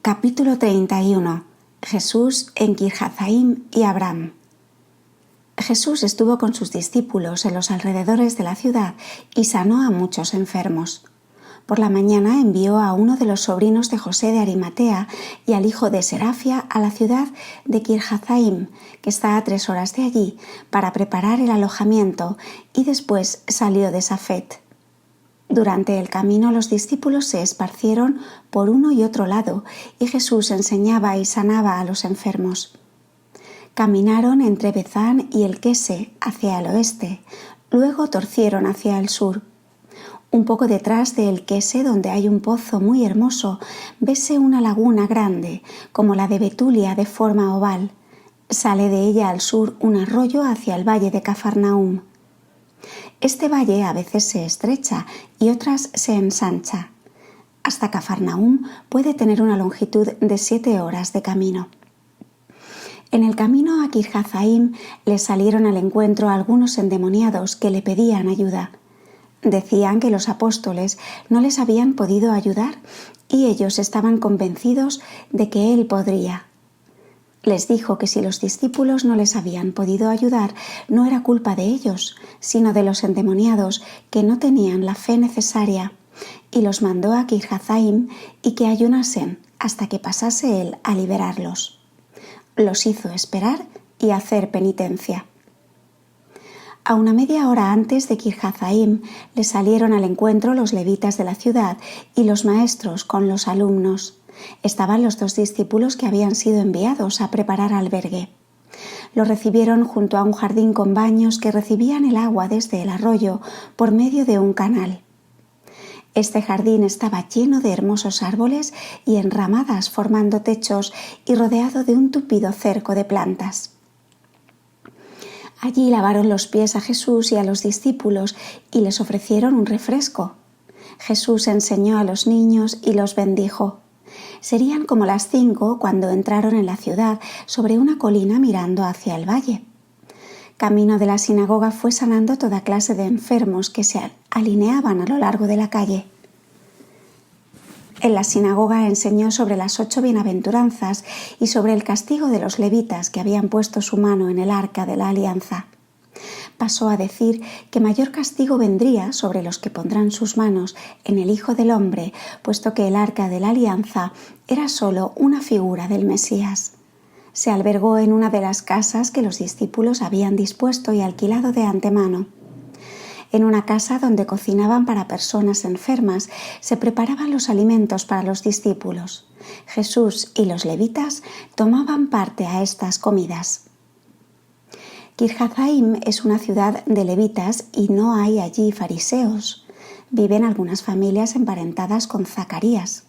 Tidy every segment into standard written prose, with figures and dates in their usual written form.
Capítulo 31. Jesús en Kirjathaim y Abraham. Jesús estuvo con sus discípulos en los alrededores de la ciudad y sanó a muchos enfermos. Por la mañana envió a uno de los sobrinos de José de Arimatea y al hijo de Serafia a la ciudad de Kirjathaim, que está a 3 horas de allí, para preparar el alojamiento, y después salió de Safet. Durante el camino los discípulos se esparcieron por uno y otro lado y Jesús enseñaba y sanaba a los enfermos. Caminaron entre Bezán y el Quese hacia el oeste, luego torcieron hacia el sur. Un poco detrás de el Quese, donde hay un pozo muy hermoso, vese una laguna grande, como la de Betulia de forma oval. Sale de ella al sur un arroyo hacia el valle de Cafarnaúm. Este valle a veces se estrecha y otras se ensancha. Hasta Cafarnaúm puede tener una longitud de 7 horas de camino. En el camino a Kirjathaim le salieron al encuentro algunos endemoniados que le pedían ayuda. Decían que los apóstoles no les habían podido ayudar y ellos estaban convencidos de que él podría. Les dijo que si los discípulos no les habían podido ayudar, no era culpa de ellos, sino de los endemoniados que no tenían la fe necesaria, y los mandó a Kirjathaim y que ayunasen hasta que pasase él a liberarlos. Los hizo esperar y hacer penitencia. A una media hora antes de Kirjathaim le salieron al encuentro los levitas de la ciudad y los maestros con los alumnos. Estaban los 2 discípulos que habían sido enviados a preparar albergue. Lo recibieron junto a un jardín con baños que recibían el agua desde el arroyo por medio de un canal. Este jardín estaba lleno de hermosos árboles y enramadas formando techos y rodeado de un tupido cerco de plantas. Allí lavaron los pies a Jesús y a los discípulos y les ofrecieron un refresco. Jesús enseñó a los niños y los bendijo. Serían como las 5 cuando entraron en la ciudad sobre una colina mirando hacia el valle. Camino de la sinagoga fue sanando toda clase de enfermos que se alineaban a lo largo de la calle. En la sinagoga enseñó sobre las 8 bienaventuranzas y sobre el castigo de los levitas que habían puesto su mano en el arca de la alianza. Pasó a decir que mayor castigo vendría sobre los que pondrán sus manos en el Hijo del Hombre, puesto que el arca de la alianza era solo una figura del Mesías. Se albergó en una de las casas que los discípulos habían dispuesto y alquilado de antemano. En una casa donde cocinaban para personas enfermas, se preparaban los alimentos para los discípulos. Jesús y los levitas tomaban parte a estas comidas. Kirjathaim es una ciudad de levitas y no hay allí fariseos. Viven algunas familias emparentadas con Zacarías.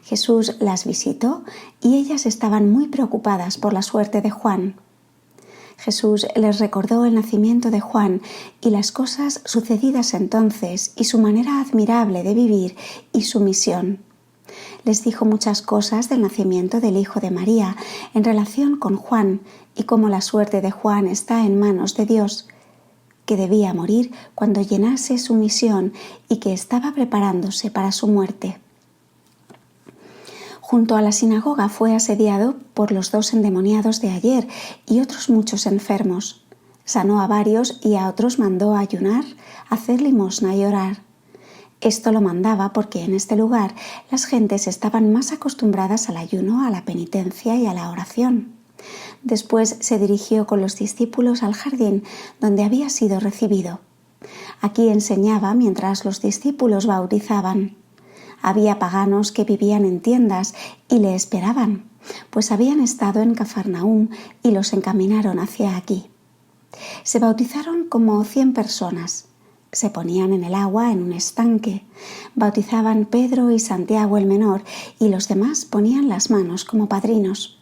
Jesús las visitó y ellas estaban muy preocupadas por la suerte de Juan. Jesús les recordó el nacimiento de Juan y las cosas sucedidas entonces y su manera admirable de vivir y su misión. Les dijo muchas cosas del nacimiento del hijo de María en relación con Juan y cómo la suerte de Juan está en manos de Dios, que debía morir cuando llenase su misión y que estaba preparándose para su muerte. Junto a la sinagoga fue asediado por los 2 endemoniados de ayer y otros muchos enfermos. Sanó a varios y a otros mandó ayunar, hacer limosna y orar. Esto lo mandaba porque en este lugar las gentes estaban más acostumbradas al ayuno, a la penitencia y a la oración. Después se dirigió con los discípulos al jardín donde había sido recibido. Aquí enseñaba mientras los discípulos bautizaban. Había paganos que vivían en tiendas y le esperaban, pues habían estado en Cafarnaúm y los encaminaron hacia aquí. Se bautizaron como 100 personas. Se ponían en el agua en un estanque. Bautizaban Pedro y Santiago el menor y los demás ponían las manos como padrinos.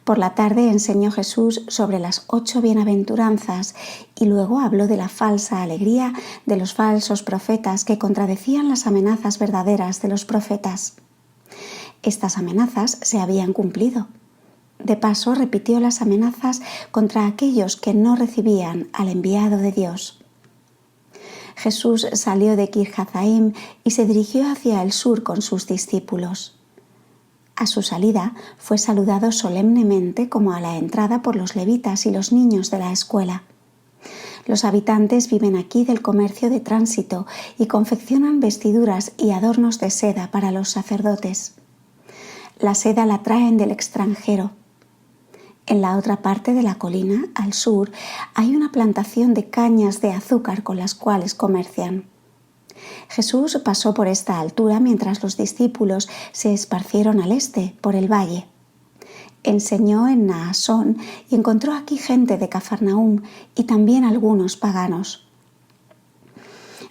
Por la tarde enseñó Jesús sobre las 8 bienaventuranzas y luego habló de la falsa alegría de los falsos profetas que contradecían las amenazas verdaderas de los profetas. Estas amenazas se habían cumplido. De paso repitió las amenazas contra aquellos que no recibían al enviado de Dios. Jesús salió de Kirjathaim y se dirigió hacia el sur con sus discípulos. A su salida fue saludado solemnemente como a la entrada por los levitas y los niños de la escuela. Los habitantes viven aquí del comercio de tránsito y confeccionan vestiduras y adornos de seda para los sacerdotes. La seda la traen del extranjero. En la otra parte de la colina, al sur, hay una plantación de cañas de azúcar con las cuales comercian. Jesús pasó por esta altura mientras los discípulos se esparcieron al este, por el valle. Enseñó en Naasón y encontró aquí gente de Cafarnaúm y también algunos paganos.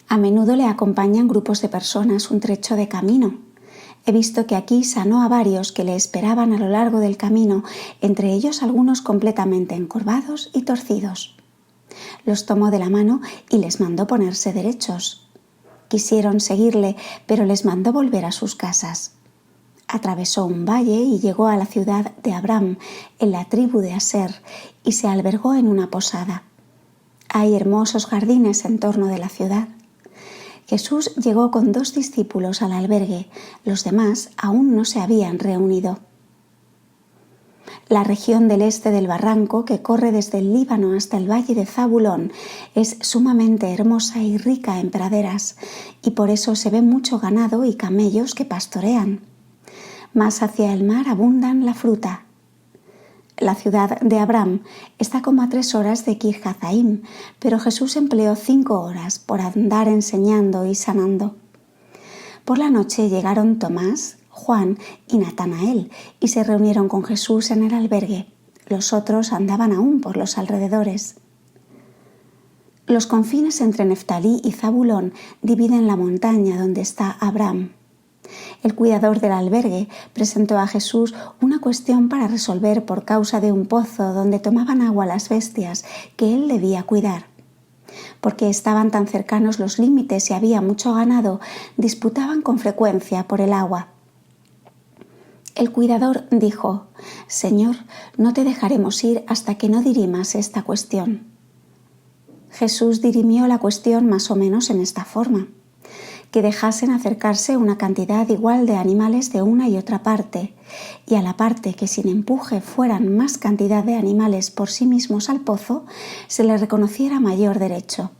A menudo le acompañan grupos de personas un trecho de camino. He visto que aquí sanó a varios que le esperaban a lo largo del camino, entre ellos algunos completamente encorvados y torcidos. Los tomó de la mano y les mandó ponerse derechos. Quisieron seguirle, pero les mandó volver a sus casas. Atravesó un valle y llegó a la ciudad de Abram, en la tribu de Aser, y se albergó en una posada. Hay hermosos jardines en torno de la ciudad. Jesús llegó con 2 discípulos al albergue, los demás aún no se habían reunido. La región del este del barranco, que corre desde el Líbano hasta el valle de Zabulón, es sumamente hermosa y rica en praderas, y por eso se ve mucho ganado y camellos que pastorean. Más hacia el mar abundan la fruta. La ciudad de Abram está como a 3 horas de Kirjathaim, pero Jesús empleó 5 horas por andar enseñando y sanando. Por la noche llegaron Tomás, Juan y Natanael y se reunieron con Jesús en el albergue. Los otros andaban aún por los alrededores. Los confines entre Neftalí y Zabulón dividen la montaña donde está Abram. El cuidador del albergue presentó a Jesús una cuestión para resolver por causa de un pozo donde tomaban agua las bestias que él debía cuidar. Porque estaban tan cercanos los límites y había mucho ganado, disputaban con frecuencia por el agua. El cuidador dijo: «Señor, no te dejaremos ir hasta que no dirimas esta cuestión». Jesús dirimió la cuestión más o menos en esta forma: que dejasen acercarse una cantidad igual de animales de una y otra parte, y a la parte que sin empuje fueran más cantidad de animales por sí mismos al pozo, se le reconociera mayor derecho.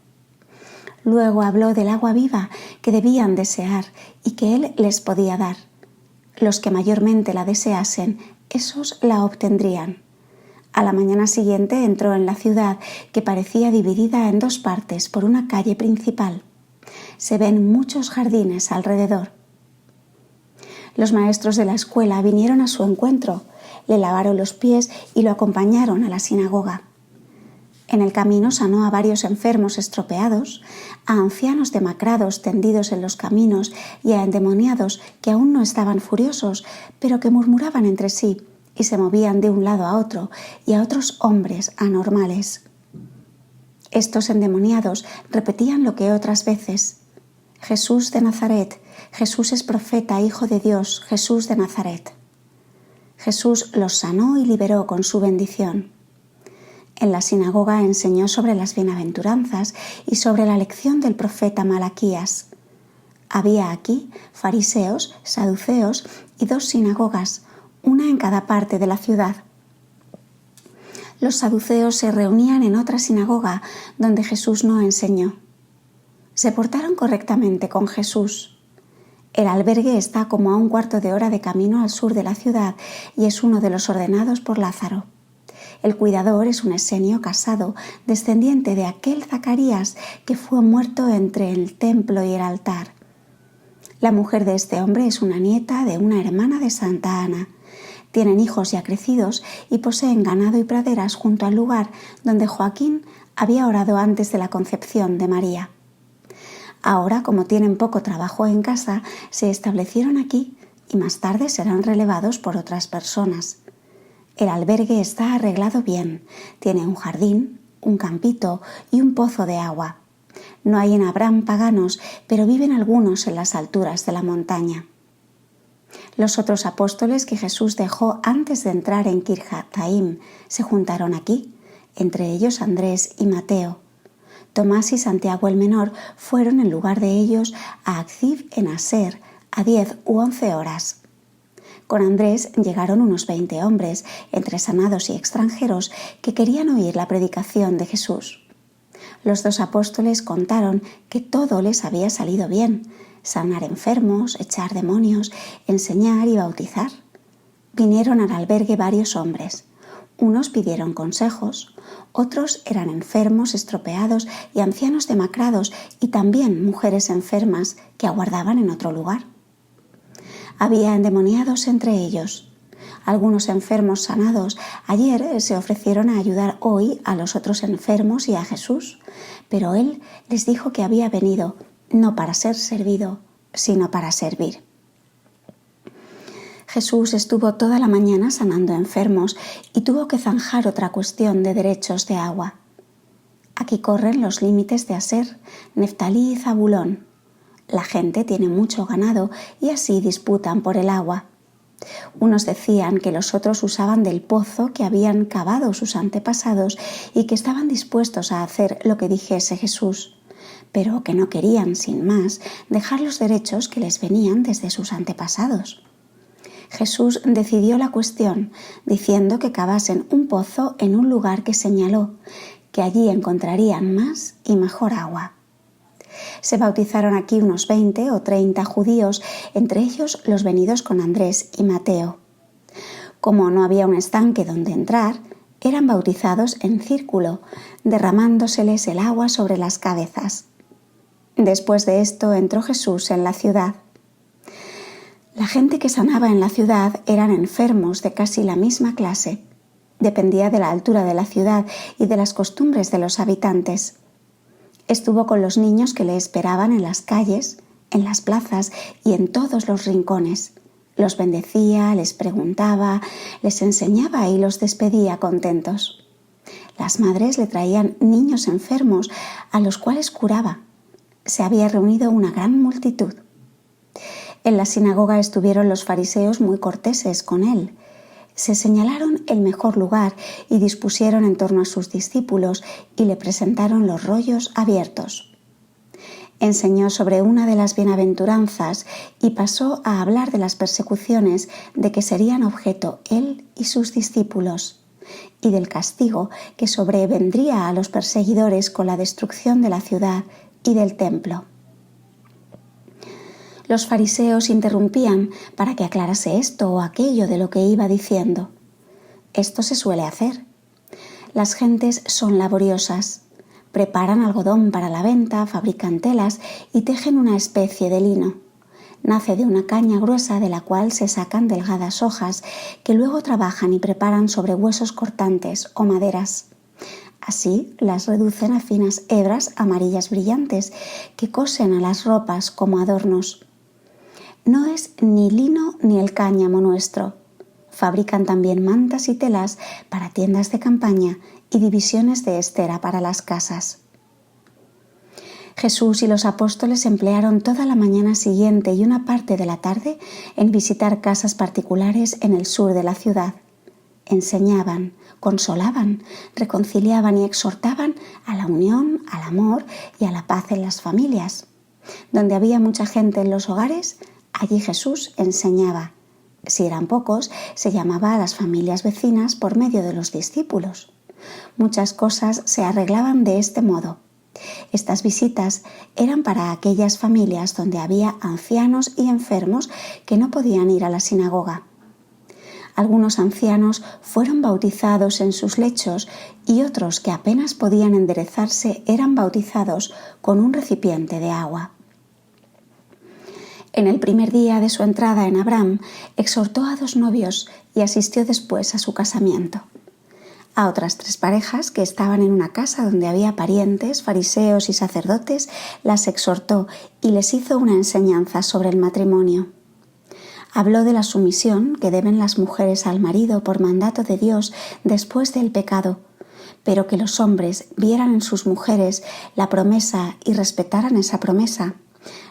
Luego habló del agua viva que debían desear y que él les podía dar. Los que mayormente la deseasen, esos la obtendrían. A la mañana siguiente entró en la ciudad, que parecía dividida en 2 partes por una calle principal. Se ven muchos jardines alrededor. Los maestros de la escuela vinieron a su encuentro, le lavaron los pies y lo acompañaron a la sinagoga. En el camino sanó a varios enfermos estropeados, a ancianos demacrados tendidos en los caminos y a endemoniados que aún no estaban furiosos, pero que murmuraban entre sí y se movían de un lado a otro, y a otros hombres anormales. Estos endemoniados repetían lo que otras veces: «Jesús de Nazaret, Jesús es profeta, Hijo de Dios, Jesús de Nazaret». Jesús los sanó y liberó con su bendición. En la sinagoga enseñó sobre las bienaventuranzas y sobre la lección del profeta Malaquías. Había aquí fariseos, saduceos y 2 sinagogas, una en cada parte de la ciudad. Los saduceos se reunían en otra sinagoga donde Jesús no enseñó. Se portaron correctamente con Jesús. El albergue está como a 1/4 de hora de camino al sur de la ciudad y es uno de los ordenados por Lázaro. El cuidador es un esenio casado, descendiente de aquel Zacarías que fue muerto entre el templo y el altar. La mujer de este hombre es una nieta de una hermana de Santa Ana. Tienen hijos ya crecidos y poseen ganado y praderas junto al lugar donde Joaquín había orado antes de la concepción de María. Ahora, como tienen poco trabajo en casa, se establecieron aquí y más tarde serán relevados por otras personas. El albergue está arreglado bien, tiene un jardín, un campito y un pozo de agua. No hay en Abram paganos, pero viven algunos en las alturas de la montaña. Los otros apóstoles que Jesús dejó antes de entrar en Kirjathaim se juntaron aquí, entre ellos Andrés y Mateo. Tomás y Santiago el menor fueron en lugar de ellos a Acziv en Aser, a 10 u 11 horas. Con Andrés llegaron unos 20 hombres, entre sanados y extranjeros, que querían oír la predicación de Jesús. Los 2 apóstoles contaron que todo les había salido bien: sanar enfermos, echar demonios, enseñar y bautizar. Vinieron al albergue varios hombres. Unos pidieron consejos, otros eran enfermos, estropeados y ancianos demacrados, y también mujeres enfermas que aguardaban en otro lugar. Había endemoniados entre ellos. Algunos enfermos sanados ayer se ofrecieron a ayudar hoy a los otros enfermos y a Jesús, pero Él les dijo que había venido no para ser servido, sino para servir. Jesús estuvo toda la mañana sanando enfermos y tuvo que zanjar otra cuestión de derechos de agua. Aquí corren los límites de Aser, Neftalí y Zabulón. La gente tiene mucho ganado y así disputan por el agua. Unos decían que los otros usaban del pozo que habían cavado sus antepasados y que estaban dispuestos a hacer lo que dijese Jesús, pero que no querían, sin más, dejar los derechos que les venían desde sus antepasados. Jesús decidió la cuestión, diciendo que cavasen un pozo en un lugar que señaló, que allí encontrarían más y mejor agua. Se bautizaron aquí unos 20 o 30 judíos, entre ellos los venidos con Andrés y Mateo. Como no había un estanque donde entrar, eran bautizados en círculo, derramándoseles el agua sobre las cabezas. Después de esto entró Jesús en la ciudad. La gente que sanaba en la ciudad eran enfermos de casi la misma clase. Dependía de la altura de la ciudad y de las costumbres de los habitantes. Estuvo con los niños que le esperaban en las calles, en las plazas y en todos los rincones. Los bendecía, les preguntaba, les enseñaba y los despedía contentos. Las madres le traían niños enfermos a los cuales curaba. Se había reunido una gran multitud. En la sinagoga estuvieron los fariseos muy corteses con él. Se señalaron el mejor lugar y dispusieron en torno a sus discípulos y le presentaron los rollos abiertos. Enseñó sobre una de las bienaventuranzas y pasó a hablar de las persecuciones de que serían objeto él y sus discípulos, y del castigo que sobrevendría a los perseguidores con la destrucción de la ciudad y del templo. Los fariseos interrumpían para que aclarase esto o aquello de lo que iba diciendo. Esto se suele hacer. Las gentes son laboriosas. Preparan algodón para la venta, fabrican telas y tejen una especie de lino. Nace de una caña gruesa de la cual se sacan delgadas hojas que luego trabajan y preparan sobre huesos cortantes o maderas. Así las reducen a finas hebras amarillas brillantes que cosen a las ropas como adornos. No es ni lino ni el cáñamo nuestro. Fabrican también mantas y telas para tiendas de campaña y divisiones de estera para las casas. Jesús y los apóstoles emplearon toda la mañana siguiente y una parte de la tarde en visitar casas particulares en el sur de la ciudad. Enseñaban, consolaban, reconciliaban y exhortaban a la unión, al amor y a la paz en las familias. Donde había mucha gente en los hogares, allí Jesús enseñaba. Si eran pocos, se llamaba a las familias vecinas por medio de los discípulos. Muchas cosas se arreglaban de este modo. Estas visitas eran para aquellas familias donde había ancianos y enfermos que no podían ir a la sinagoga. Algunos ancianos fueron bautizados en sus lechos y otros que apenas podían enderezarse eran bautizados con un recipiente de agua. En el primer día de su entrada en Abraham, exhortó a 2 novios y asistió después a su casamiento. A otras 3 parejas que estaban en una casa donde había parientes, fariseos y sacerdotes, las exhortó y les hizo una enseñanza sobre el matrimonio. Habló de la sumisión que deben las mujeres al marido por mandato de Dios después del pecado, pero que los hombres vieran en sus mujeres la promesa y respetaran esa promesa.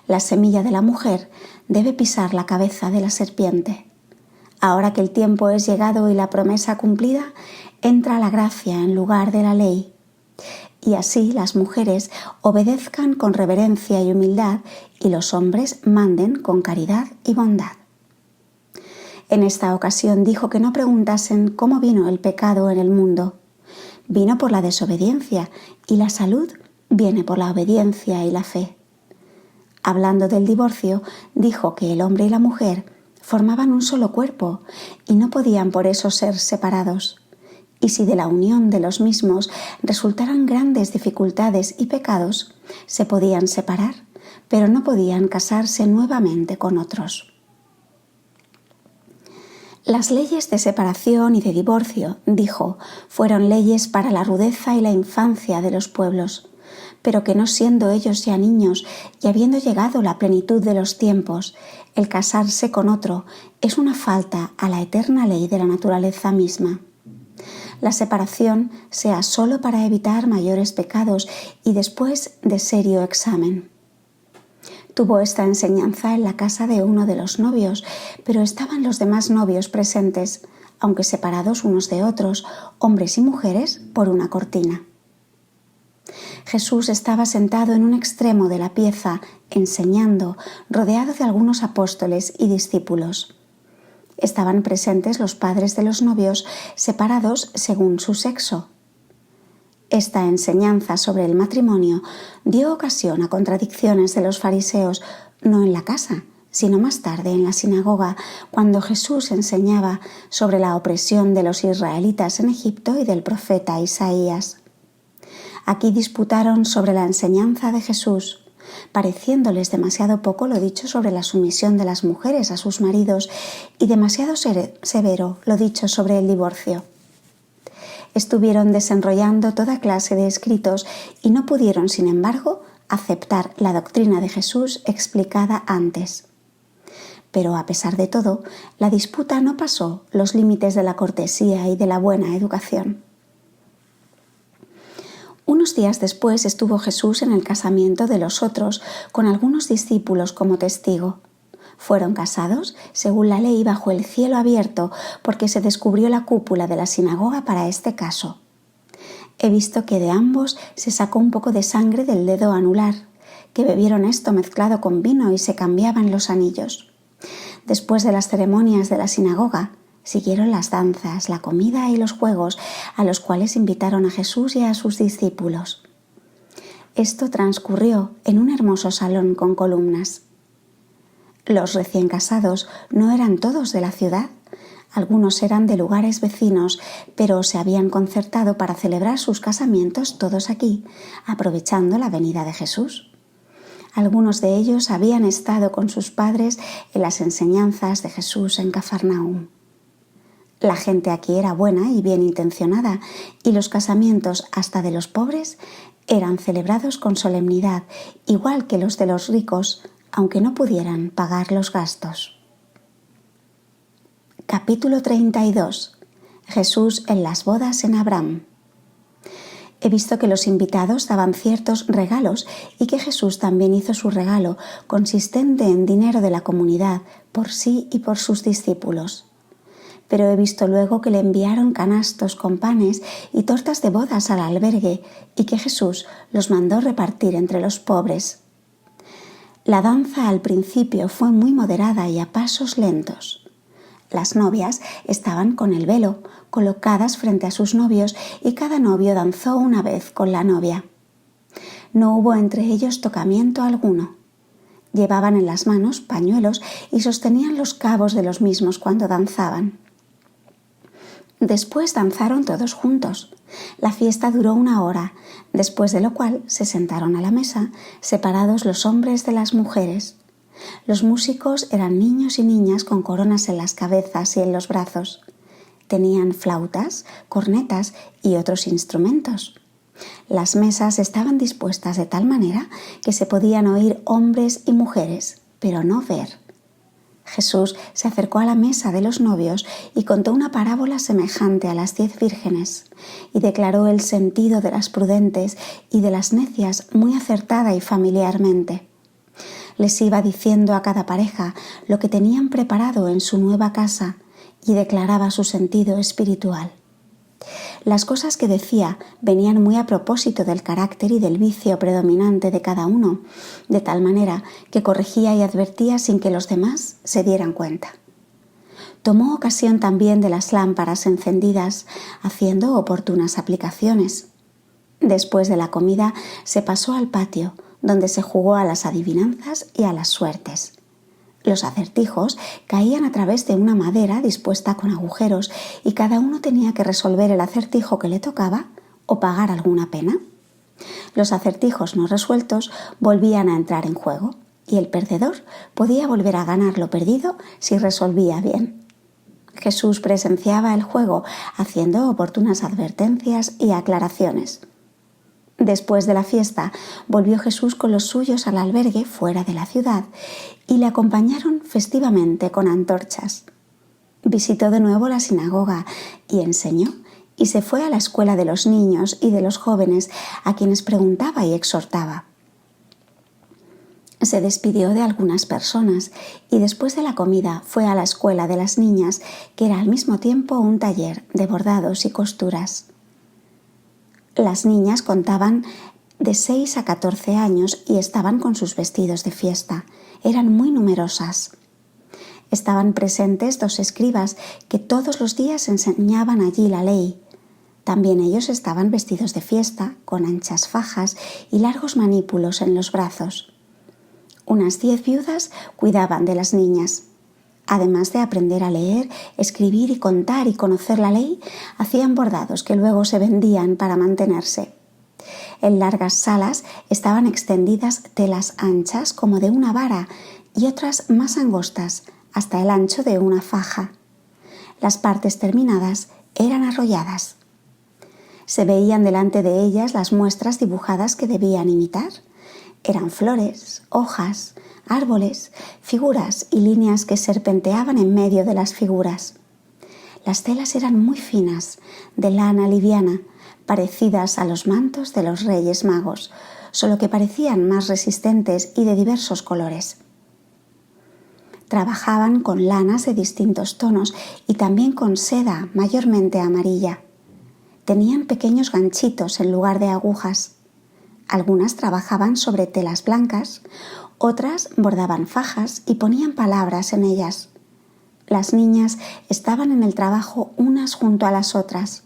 La semilla de la mujer debe pisar la cabeza de la serpiente. Ahora que el tiempo es llegado y la promesa cumplida, entra la gracia en lugar de la ley. Y así las mujeres obedezcan con reverencia y humildad y los hombres manden con caridad y bondad. En esta ocasión dijo que no preguntasen cómo vino el pecado en el mundo. Vino por la desobediencia y la salud viene por la obediencia y la fe. Hablando del divorcio, dijo que el hombre y la mujer formaban un solo cuerpo y no podían por eso ser separados. Y si de la unión de los mismos resultaran grandes dificultades y pecados, se podían separar, pero no podían casarse nuevamente con otros. Las leyes de separación y de divorcio, dijo, fueron leyes para la rudeza y la infancia de los pueblos, pero que no siendo ellos ya niños y habiendo llegado la plenitud de los tiempos, el casarse con otro es una falta a la eterna ley de la naturaleza misma. La separación sea solo para evitar mayores pecados y después de serio examen. Tuvo esta enseñanza en la casa de uno de los novios, pero estaban los demás novios presentes, aunque separados unos de otros, hombres y mujeres, por una cortina. Jesús estaba sentado en un extremo de la pieza, enseñando, rodeado de algunos apóstoles y discípulos. Estaban presentes los padres de los novios, separados según su sexo. Esta enseñanza sobre el matrimonio dio ocasión a contradicciones de los fariseos, no en la casa, sino más tarde en la sinagoga, cuando Jesús enseñaba sobre la opresión de los israelitas en Egipto y del profeta Isaías. Aquí disputaron sobre la enseñanza de Jesús, pareciéndoles demasiado poco lo dicho sobre la sumisión de las mujeres a sus maridos y demasiado severo lo dicho sobre el divorcio. Estuvieron desenrollando toda clase de escritos y no pudieron, sin embargo, aceptar la doctrina de Jesús explicada antes. Pero a pesar de todo, la disputa no pasó los límites de la cortesía y de la buena educación. Unos días después estuvo Jesús en el casamiento de los otros con algunos discípulos como testigo. Fueron casados, según la ley, bajo el cielo abierto, porque se descubrió la cúpula de la sinagoga para este caso. He visto que de ambos se sacó un poco de sangre del dedo anular, que bebieron esto mezclado con vino y se cambiaban los anillos. Después de las ceremonias de la sinagoga, siguieron las danzas, la comida y los juegos, a los cuales invitaron a Jesús y a sus discípulos. Esto transcurrió en un hermoso salón con columnas. Los recién casados no eran todos de la ciudad, algunos eran de lugares vecinos, pero se habían concertado para celebrar sus casamientos todos aquí, aprovechando la venida de Jesús. Algunos de ellos habían estado con sus padres en las enseñanzas de Jesús en Cafarnaúm. La gente aquí era buena y bien intencionada, y los casamientos, hasta de los pobres, eran celebrados con solemnidad, igual que los de los ricos, aunque no pudieran pagar los gastos. Capítulo 32. Jesús en las bodas en Abraham. He visto que los invitados daban ciertos regalos y que Jesús también hizo su regalo, consistente en dinero de la comunidad, por sí y por sus discípulos. Pero he visto luego que le enviaron canastos con panes y tortas de bodas al albergue y que Jesús los mandó repartir entre los pobres. La danza al principio fue muy moderada y a pasos lentos. Las novias estaban con el velo, colocadas frente a sus novios, y cada novio danzó una vez con la novia. No hubo entre ellos tocamiento alguno. Llevaban en las manos pañuelos y sostenían los cabos de los mismos cuando danzaban. Después danzaron todos juntos. La fiesta duró 1 hora, después de lo cual se sentaron a la mesa, separados los hombres de las mujeres. Los músicos eran niños y niñas con coronas en las cabezas y en los brazos. Tenían flautas, cornetas y otros instrumentos. Las mesas estaban dispuestas de tal manera que se podían oír hombres y mujeres, pero no ver. Jesús se acercó a la mesa de los novios y contó una parábola semejante a las 10 vírgenes, y declaró el sentido de las prudentes y de las necias muy acertada y familiarmente. Les iba diciendo a cada pareja lo que tenían preparado en su nueva casa y declaraba su sentido espiritual. Las cosas que decía venían muy a propósito del carácter y del vicio predominante de cada uno, de tal manera que corregía y advertía sin que los demás se dieran cuenta. Tomó ocasión también de las lámparas encendidas, haciendo oportunas aplicaciones. Después de la comida se pasó al patio, donde se jugó a las adivinanzas y a las suertes. Los acertijos caían a través de una madera dispuesta con agujeros y cada uno tenía que resolver el acertijo que le tocaba o pagar alguna pena. Los acertijos no resueltos volvían a entrar en juego y el perdedor podía volver a ganar lo perdido si resolvía bien. Jesús presenciaba el juego haciendo oportunas advertencias y aclaraciones. Después de la fiesta, volvió Jesús con los suyos al albergue fuera de la ciudad y le acompañaron festivamente con antorchas. Visitó de nuevo la sinagoga y enseñó, y se fue a la escuela de los niños y de los jóvenes, a quienes preguntaba y exhortaba. Se despidió de algunas personas y después de la comida fue a la escuela de las niñas, que era al mismo tiempo un taller de bordados y costuras. Las niñas contaban de 6 a 14 años y estaban con sus vestidos de fiesta. Eran muy numerosas. Estaban presentes 2 escribas que todos los días enseñaban allí la ley. También ellos estaban vestidos de fiesta, con anchas fajas y largos manípulos en los brazos. Unas 10 viudas cuidaban de las niñas. Además de aprender a leer, escribir y contar y conocer la ley, hacían bordados que luego se vendían para mantenerse. En largas salas estaban extendidas telas anchas como de una vara y otras más angostas, hasta el ancho de una faja. Las partes terminadas eran arrolladas. Se veían delante de ellas las muestras dibujadas que debían imitar. Eran flores, hojas, árboles, figuras y líneas que serpenteaban en medio de las figuras. Las telas eran muy finas, de lana liviana, parecidas a los mantos de los Reyes Magos, solo que parecían más resistentes y de diversos colores. Trabajaban con lanas de distintos tonos y también con seda mayormente amarilla. Tenían pequeños ganchitos en lugar de agujas. Algunas trabajaban sobre telas blancas, otras bordaban fajas y ponían palabras en ellas. Las niñas estaban en el trabajo unas junto a las otras.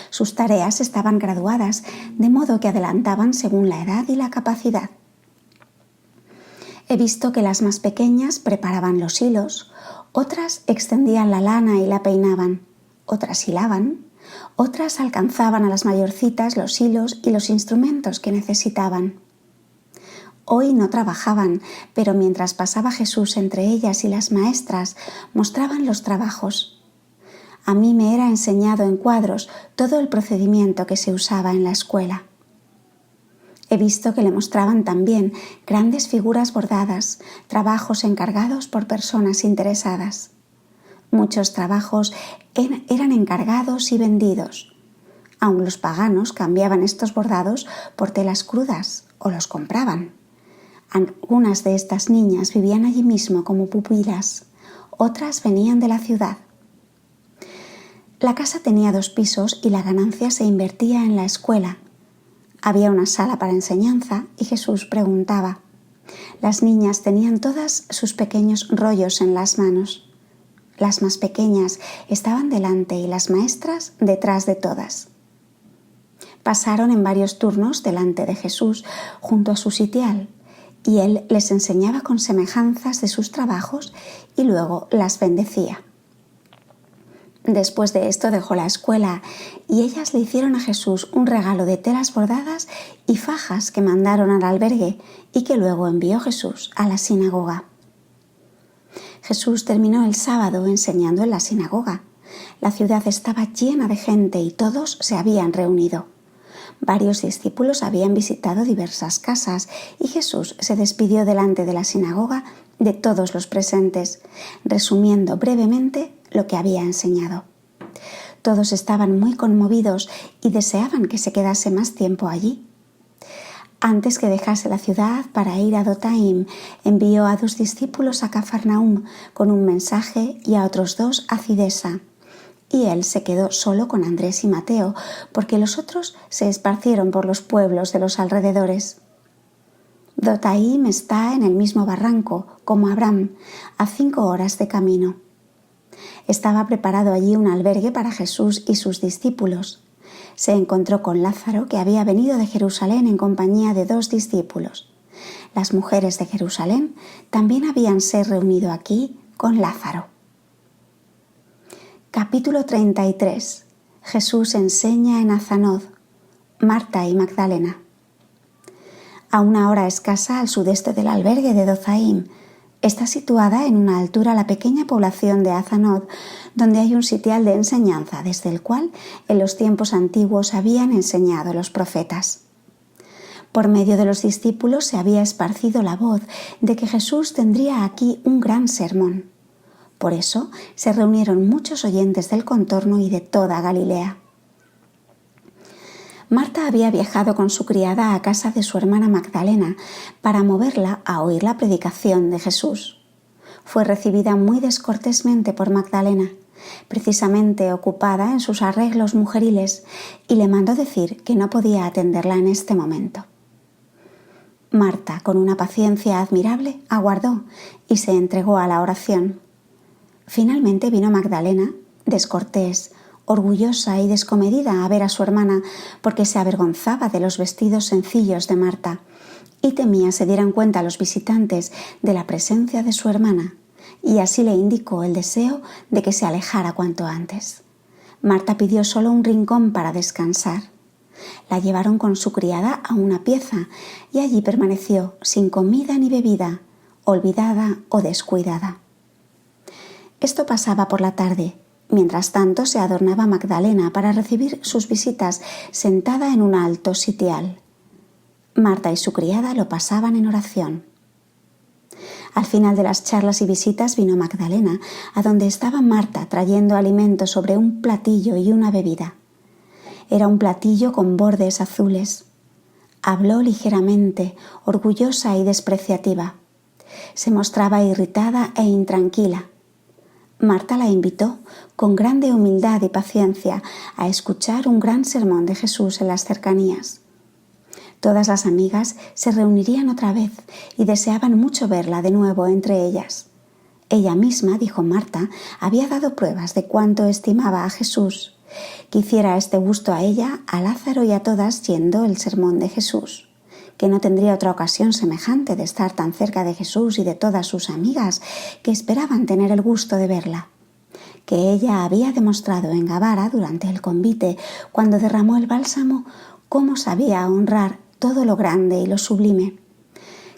Sus tareas estaban graduadas, de modo que adelantaban según la edad y la capacidad. He visto que las más pequeñas preparaban los hilos, otras extendían la lana y la peinaban, otras hilaban, otras alcanzaban a las mayorcitas los hilos y los instrumentos que necesitaban. Hoy no trabajaban, pero mientras pasaba Jesús entre ellas y las maestras, mostraban los trabajos. A mí me era enseñado en cuadros todo el procedimiento que se usaba en la escuela. He visto que le mostraban también grandes figuras bordadas, trabajos encargados por personas interesadas. Muchos trabajos eran encargados y vendidos. Aun los paganos cambiaban estos bordados por telas crudas o los compraban. Algunas de estas niñas vivían allí mismo como pupilas, otras venían de la ciudad. La casa tenía 2 pisos y la ganancia se invertía en la escuela. Había una sala para enseñanza y Jesús preguntaba. Las niñas tenían todas sus pequeños rollos en las manos. Las más pequeñas estaban delante y las maestras detrás de todas. Pasaron en varios turnos delante de Jesús junto a su sitial y él les enseñaba con semejanzas de sus trabajos y luego las bendecía. Después de esto dejó la escuela y ellas le hicieron a Jesús un regalo de telas bordadas y fajas que mandaron al albergue y que luego envió Jesús a la sinagoga. Jesús terminó el sábado enseñando en la sinagoga. La ciudad estaba llena de gente y todos se habían reunido. Varios discípulos habían visitado diversas casas y Jesús se despidió delante de la sinagoga de todos los presentes, resumiendo brevemente lo que había enseñado. Todos estaban muy conmovidos y deseaban que se quedase más tiempo allí. Antes que dejase la ciudad para ir a Dotaim, envió a 2 discípulos a Cafarnaum con un mensaje y a otros 2 a Cidesa. Y él se quedó solo con Andrés y Mateo, porque los otros se esparcieron por los pueblos de los alrededores. Dotaim está en el mismo barranco, como Abraham, a 5 horas de camino. Estaba preparado allí un albergue para Jesús y sus discípulos. Se encontró con Lázaro, que había venido de Jerusalén en compañía de 2 discípulos. Las mujeres de Jerusalén también habíanse reunido aquí con Lázaro. Capítulo 33. Jesús enseña en Azanoth. Marta y Magdalena. A una hora escasa al sudeste del albergue de Dozaim, está situada en una altura la pequeña población de Azanoth, donde hay un sitial de enseñanza desde el cual en los tiempos antiguos habían enseñado los profetas. Por medio de los discípulos se había esparcido la voz de que Jesús tendría aquí un gran sermón. Por eso se reunieron muchos oyentes del contorno y de toda Galilea. Marta había viajado con su criada a casa de su hermana Magdalena para moverla a oír la predicación de Jesús. Fue recibida muy descortésmente por Magdalena, precisamente ocupada en sus arreglos mujeriles, y le mandó decir que no podía atenderla en este momento. Marta, con una paciencia admirable, aguardó y se entregó a la oración. Finalmente vino Magdalena, descortés, orgullosa y descomedida a ver a su hermana porque se avergonzaba de los vestidos sencillos de Marta y temía se dieran cuenta los visitantes de la presencia de su hermana, y así le indicó el deseo de que se alejara cuanto antes. Marta pidió solo un rincón para descansar. La llevaron con su criada a una pieza y allí permaneció sin comida ni bebida, olvidada o descuidada. Esto pasaba por la tarde. Mientras tanto se adornaba Magdalena para recibir sus visitas sentada en un alto sitial. Marta y su criada lo pasaban en oración. Al final de las charlas y visitas vino Magdalena, a donde estaba Marta trayendo alimento sobre un platillo y una bebida. Era un platillo con bordes azules. Habló ligeramente, orgullosa y despreciativa. Se mostraba irritada e intranquila. Marta la invitó, con grande humildad y paciencia, a escuchar un gran sermón de Jesús en las cercanías. Todas las amigas se reunirían otra vez y deseaban mucho verla de nuevo entre ellas. Ella misma, dijo Marta, había dado pruebas de cuánto estimaba a Jesús. Que hiciera este gusto a ella, a Lázaro y a todas yendo el sermón de Jesús. Que no tendría otra ocasión semejante de estar tan cerca de Jesús y de todas sus amigas que esperaban tener el gusto de verla. Que ella había demostrado en Gabara durante el convite, cuando derramó el bálsamo, cómo sabía honrar todo lo grande y lo sublime.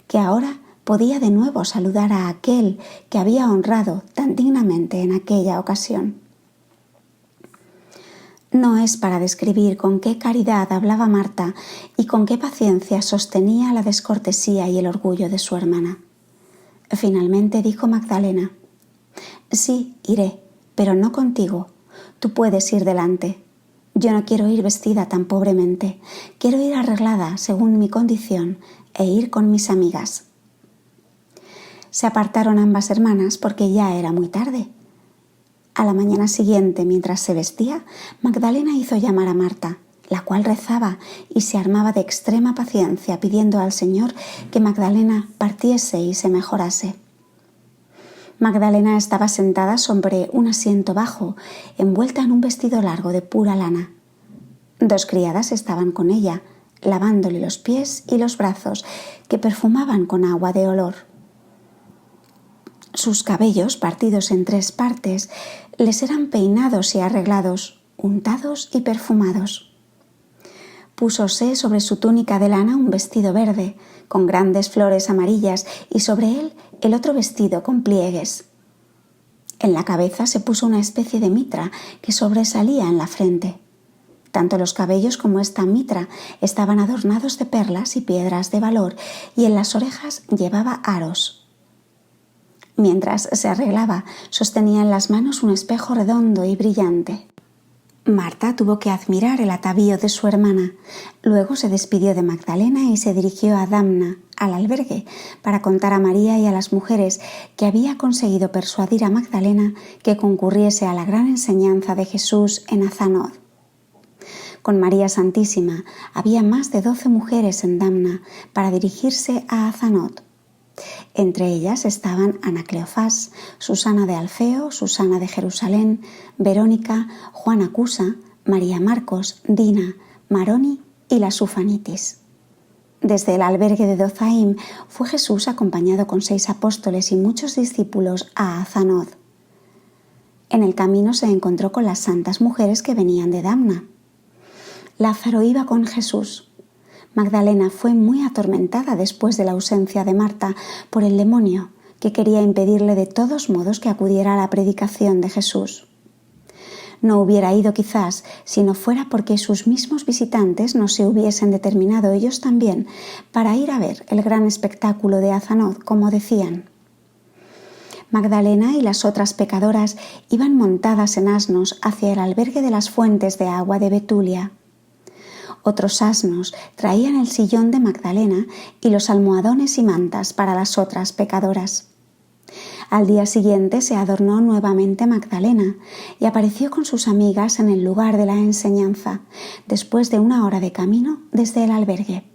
Que ahora podía de nuevo saludar a aquel que había honrado tan dignamente en aquella ocasión. No es para describir con qué caridad hablaba Marta y con qué paciencia sostenía la descortesía y el orgullo de su hermana. Finalmente dijo Magdalena: «Sí, iré, pero no contigo. Tú puedes ir delante. Yo no quiero ir vestida tan pobremente. Quiero ir arreglada según mi condición e ir con mis amigas». Se apartaron ambas hermanas porque ya era muy tarde. A la mañana siguiente, mientras se vestía, Magdalena hizo llamar a Marta, la cual rezaba y se armaba de extrema paciencia pidiendo al Señor que Magdalena partiese y se mejorase. Magdalena estaba sentada sobre un asiento bajo, envuelta en un vestido largo de pura lana. 2 criadas estaban con ella, lavándole los pies y los brazos, que perfumaban con agua de olor. Sus cabellos, partidos en 3 partes, les eran peinados y arreglados, untados y perfumados. Púsose sobre su túnica de lana un vestido verde, con grandes flores amarillas, y sobre él el otro vestido con pliegues. En la cabeza se puso una especie de mitra que sobresalía en la frente. Tanto los cabellos como esta mitra estaban adornados de perlas y piedras de valor, y en las orejas llevaba aros. Mientras se arreglaba, sostenía en las manos un espejo redondo y brillante. Marta tuvo que admirar el atavío de su hermana. Luego se despidió de Magdalena y se dirigió a Damna, al albergue, para contar a María y a las mujeres que había conseguido persuadir a Magdalena que concurriese a la gran enseñanza de Jesús en Azanoth. Con María Santísima había más de 12 mujeres en Damna para dirigirse a Azanoth. Entre ellas estaban Ana Cleofás, Susana de Alfeo, Susana de Jerusalén, Verónica, Juana Cusa, María Marcos, Dina, Maroni y la Sufanitis. Desde el albergue de Dozaim fue Jesús acompañado con 6 apóstoles y muchos discípulos a Azanod. En el camino se encontró con las santas mujeres que venían de Damna. Lázaro iba con Jesús. Magdalena fue muy atormentada después de la ausencia de Marta por el demonio, que quería impedirle de todos modos que acudiera a la predicación de Jesús. No hubiera ido quizás si no fuera porque sus mismos visitantes no se hubiesen determinado ellos también para ir a ver el gran espectáculo de Azanod, como decían. Magdalena y las otras pecadoras iban montadas en asnos hacia el albergue de las fuentes de agua de Betulia. Otros asnos traían el sillón de Magdalena y los almohadones y mantas para las otras pecadoras. Al día siguiente se adornó nuevamente Magdalena y apareció con sus amigas en el lugar de la enseñanza, después de 1 hora de camino desde el albergue.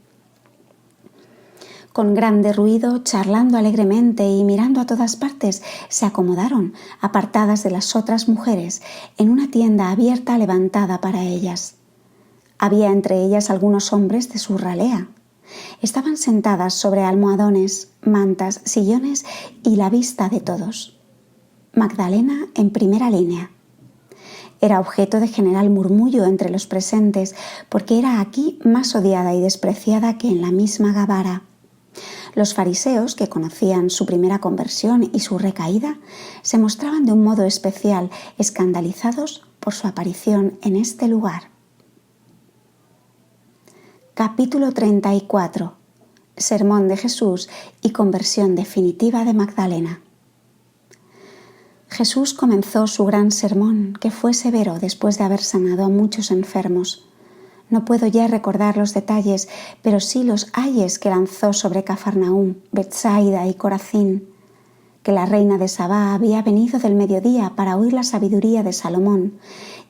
Con grande ruido, charlando alegremente y mirando a todas partes, se acomodaron, apartadas de las otras mujeres, en una tienda abierta levantada para ellas. Había entre ellas algunos hombres de su ralea. Estaban sentadas sobre almohadones, mantas, sillones y la vista de todos. Magdalena en primera línea. Era objeto de general murmullo entre los presentes porque era aquí más odiada y despreciada que en la misma Gabara. Los fariseos, que conocían su primera conversión y su recaída, se mostraban de un modo especial escandalizados por su aparición en este lugar. Capítulo 34. Sermón de Jesús y conversión definitiva de Magdalena. Jesús comenzó su gran sermón, que fue severo después de haber sanado a muchos enfermos. No puedo ya recordar los detalles, pero sí los ayes que lanzó sobre Cafarnaúm, Betsaida y Corazín, que la reina de Sabá había venido del mediodía para oír la sabiduría de Salomón,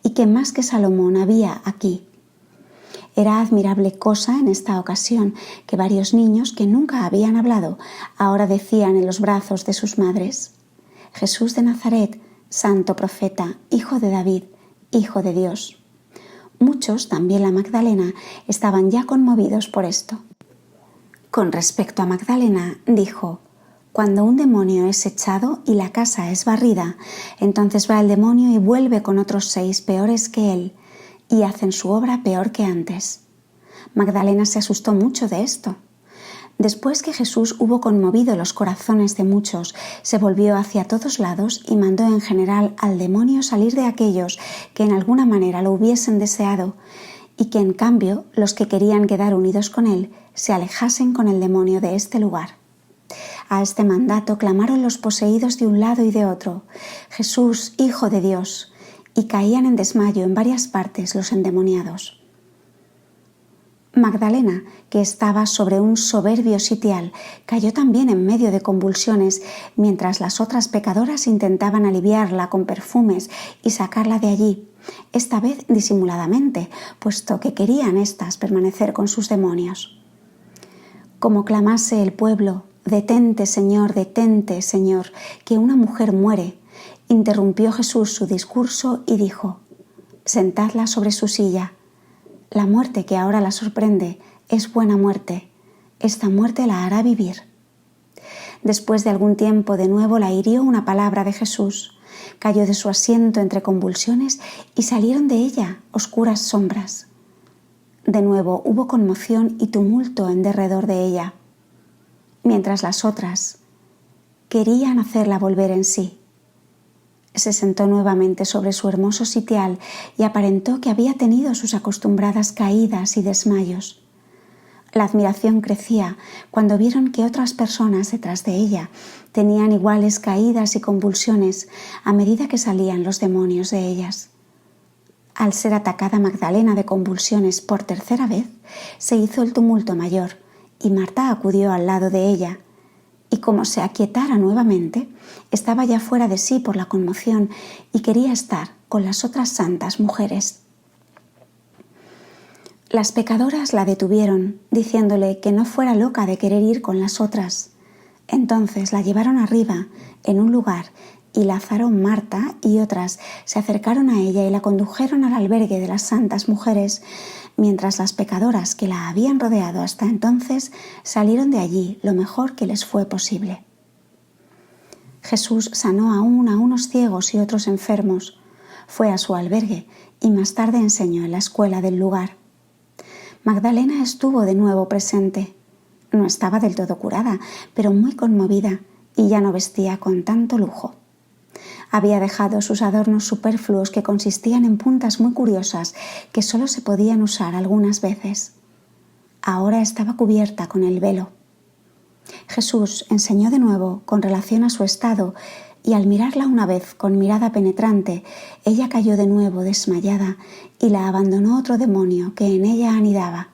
y que más que Salomón había aquí. Era admirable cosa en esta ocasión que varios niños que nunca habían hablado ahora decían en los brazos de sus madres: Jesús de Nazaret, santo profeta, hijo de David, hijo de Dios. Muchos, también la Magdalena, estaban ya conmovidos por esto. Con respecto a Magdalena, dijo: cuando un demonio es echado y la casa es barrida, entonces va el demonio y vuelve con otros 6 peores que él, y hacen su obra peor que antes. Magdalena se asustó mucho de esto. Después que Jesús hubo conmovido los corazones de muchos, se volvió hacia todos lados y mandó en general al demonio salir de aquellos que en alguna manera lo hubiesen deseado, y que en cambio los que querían quedar unidos con él se alejasen con el demonio de este lugar. A este mandato clamaron los poseídos de un lado y de otro: Jesús, Hijo de Dios, y caían en desmayo en varias partes los endemoniados. Magdalena, que estaba sobre un soberbio sitial, cayó también en medio de convulsiones, mientras las otras pecadoras intentaban aliviarla con perfumes y sacarla de allí, esta vez disimuladamente, puesto que querían éstas permanecer con sus demonios. Como clamase el pueblo: detente, Señor, que una mujer muere, interrumpió Jesús su discurso y dijo: sentadla sobre su silla. La muerte que ahora la sorprende es buena muerte. Esta muerte la hará vivir. Después de algún tiempo de nuevo la hirió una palabra de Jesús. Cayó de su asiento entre convulsiones y salieron de ella oscuras sombras. De nuevo hubo conmoción y tumulto en derredor de ella, mientras las otras querían hacerla volver en sí. Se sentó nuevamente sobre su hermoso sitial y aparentó que había tenido sus acostumbradas caídas y desmayos. La admiración crecía cuando vieron que otras personas detrás de ella tenían iguales caídas y convulsiones a medida que salían los demonios de ellas. Al ser atacada Magdalena de convulsiones por 3ª vez, se hizo el tumulto mayor y Marta acudió al lado de ella. Y como se aquietara nuevamente, estaba ya fuera de sí por la conmoción y quería estar con las otras santas mujeres. Las pecadoras la detuvieron, diciéndole que no fuera loca de querer ir con las otras. Entonces la llevaron arriba, en un lugar, y Lázaro, Marta y otras se acercaron a ella y la condujeron al albergue de las santas mujeres, mientras las pecadoras que la habían rodeado hasta entonces salieron de allí lo mejor que les fue posible. Jesús sanó aún a unos ciegos y otros enfermos, fue a su albergue y más tarde enseñó en la escuela del lugar. Magdalena estuvo de nuevo presente. No estaba del todo curada, pero muy conmovida y ya no vestía con tanto lujo. Había dejado sus adornos superfluos que consistían en puntas muy curiosas que solo se podían usar algunas veces. Ahora estaba cubierta con el velo. Jesús enseñó de nuevo con relación a su estado y al mirarla una vez con mirada penetrante, ella cayó de nuevo desmayada y la abandonó otro demonio que en ella anidaba.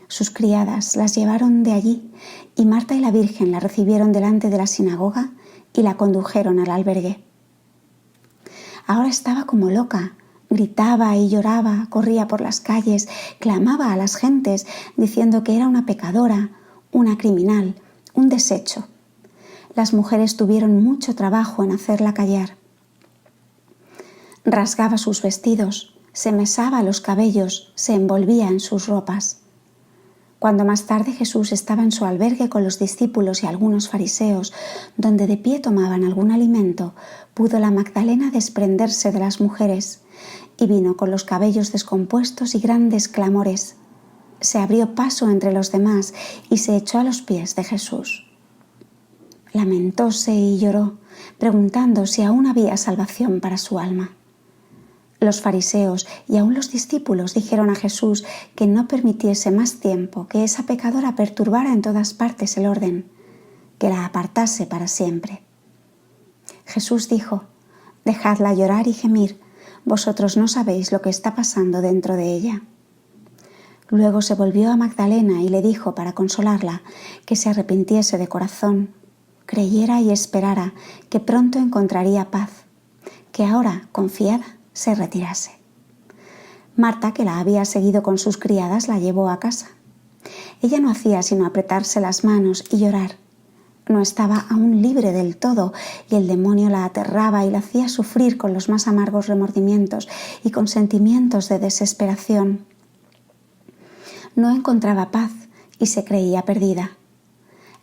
Sus criadas las llevaron de allí y Marta y la Virgen la recibieron delante de la sinagoga y la condujeron al albergue. Ahora estaba como loca, gritaba y lloraba, corría por las calles, clamaba a las gentes diciendo que era una pecadora, una criminal, un desecho. Las mujeres tuvieron mucho trabajo en hacerla callar. Rasgaba sus vestidos, se mesaba los cabellos, se envolvía en sus ropas. Cuando más tarde Jesús estaba en su albergue con los discípulos y algunos fariseos, donde de pie tomaban algún alimento, pudo la Magdalena desprenderse de las mujeres y vino con los cabellos descompuestos y grandes clamores. Se abrió paso entre los demás y se echó a los pies de Jesús. Lamentóse y lloró, preguntando si aún había salvación para su alma. Los fariseos y aún los discípulos dijeron a Jesús que no permitiese más tiempo que esa pecadora perturbara en todas partes el orden, que la apartase para siempre. Jesús dijo: «Dejadla llorar y gemir, vosotros no sabéis lo que está pasando dentro de ella». Luego se volvió a Magdalena y le dijo para consolarla que se arrepintiese de corazón, creyera y esperara que pronto encontraría paz, que ahora, confiada, se retirase. Marta, que la había seguido con sus criadas, la llevó a casa. Ella no hacía sino apretarse las manos y llorar. No estaba aún libre del todo y el demonio la aterraba y la hacía sufrir con los más amargos remordimientos y con sentimientos de desesperación. No encontraba paz y se creía perdida.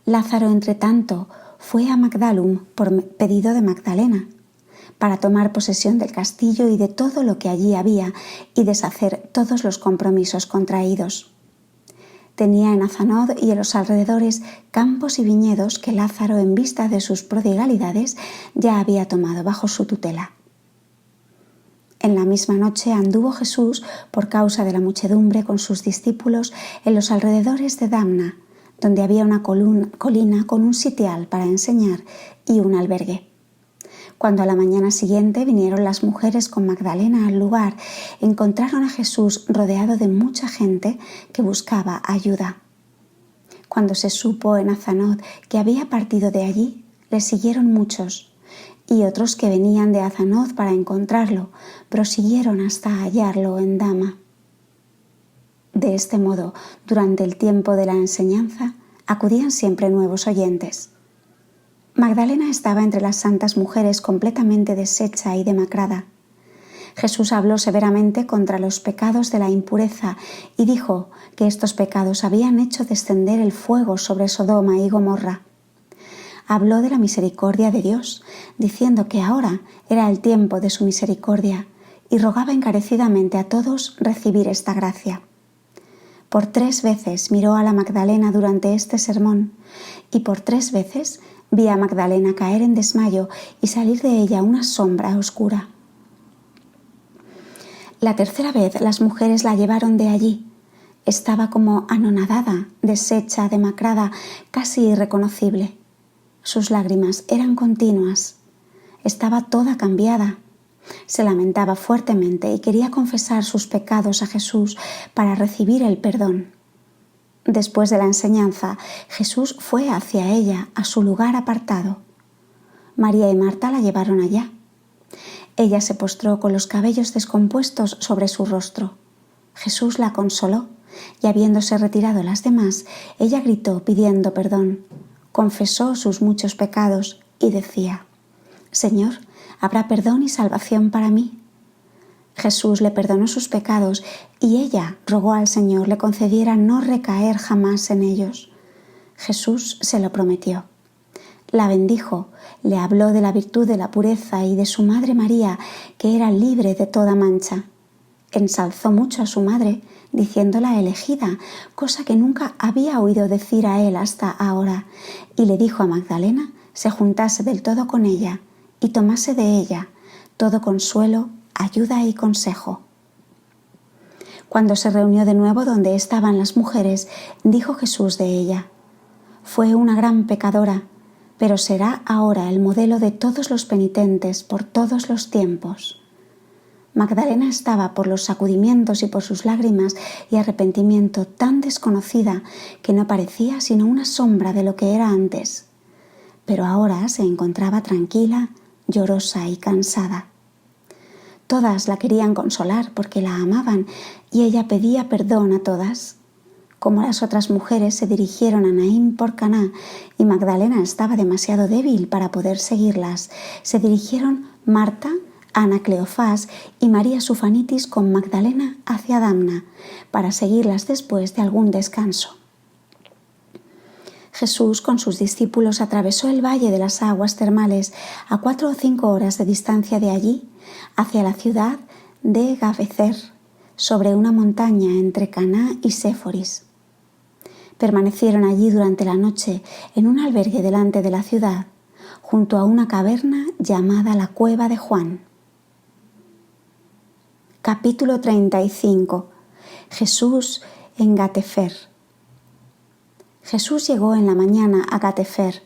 Lázaro, entre tanto, fue a Magdalum por pedido de Magdalena, para tomar posesión del castillo y de todo lo que allí había y deshacer todos los compromisos contraídos. Tenía en Azanod y en los alrededores campos y viñedos que Lázaro, en vista de sus prodigalidades, ya había tomado bajo su tutela. En la misma noche anduvo Jesús, por causa de la muchedumbre, con sus discípulos en los alrededores de Damna, donde había una colina con un sitial para enseñar y un albergue. Cuando a la mañana siguiente vinieron las mujeres con Magdalena al lugar, encontraron a Jesús rodeado de mucha gente que buscaba ayuda. Cuando se supo en Azanod que había partido de allí, le siguieron muchos, y otros que venían de Azanod para encontrarlo, prosiguieron hasta hallarlo en Dama. De este modo, durante el tiempo de la enseñanza, acudían siempre nuevos oyentes. Magdalena estaba entre las santas mujeres completamente deshecha y demacrada. Jesús habló severamente contra los pecados de la impureza y dijo que estos pecados habían hecho descender el fuego sobre Sodoma y Gomorra. Habló de la misericordia de Dios, diciendo que ahora era el tiempo de su misericordia y rogaba encarecidamente a todos recibir esta gracia. Por 3 veces miró a la Magdalena durante este sermón y por 3 veces vi a Magdalena caer en desmayo y salir de ella una sombra oscura. La 3ª vez las mujeres la llevaron de allí. Estaba como anonadada, deshecha, demacrada, casi irreconocible. Sus lágrimas eran continuas. Estaba toda cambiada. Se lamentaba fuertemente y quería confesar sus pecados a Jesús para recibir el perdón. Después de la enseñanza, Jesús fue hacia ella, a su lugar apartado. María y Marta la llevaron allá. Ella se postró con los cabellos descompuestos sobre su rostro. Jesús la consoló y, habiéndose retirado las demás, ella gritó pidiendo perdón: confesó sus muchos pecados y decía: «Señor, ¿habrá perdón y salvación para mí?». Jesús le perdonó sus pecados y ella rogó al Señor le concediera no recaer jamás en ellos. Jesús se lo prometió. La bendijo, le habló de la virtud de la pureza y de su madre María, que era libre de toda mancha. Ensalzó mucho a su madre, diciéndola elegida, cosa que nunca había oído decir a él hasta ahora, y le dijo a Magdalena se juntase del todo con ella y tomase de ella todo consuelo, ayuda y consejo. Cuando se reunió de nuevo donde estaban las mujeres, dijo Jesús de ella: «Fue una gran pecadora, pero será ahora el modelo de todos los penitentes por todos los tiempos». Magdalena estaba por los sacudimientos y por sus lágrimas y arrepentimiento tan desconocida que no parecía sino una sombra de lo que era antes. Pero ahora se encontraba tranquila, llorosa y cansada. Todas la querían consolar porque la amaban y ella pedía perdón a todas. Como las otras mujeres se dirigieron a Naín por Caná y Magdalena estaba demasiado débil para poder seguirlas, se dirigieron Marta, Ana Cleofás y María Sufanitis con Magdalena hacia Damna para seguirlas después de algún descanso. Jesús con sus discípulos atravesó el valle de las aguas termales a 4 o 5 horas de distancia de allí, hacia la ciudad de Gabecer, sobre una montaña entre Caná y Séforis. Permanecieron allí durante la noche en un albergue delante de la ciudad, junto a una caverna llamada la Cueva de Juan. Capítulo 35. Jesús en Gatefer. Jesús llegó en la mañana a Gatefer.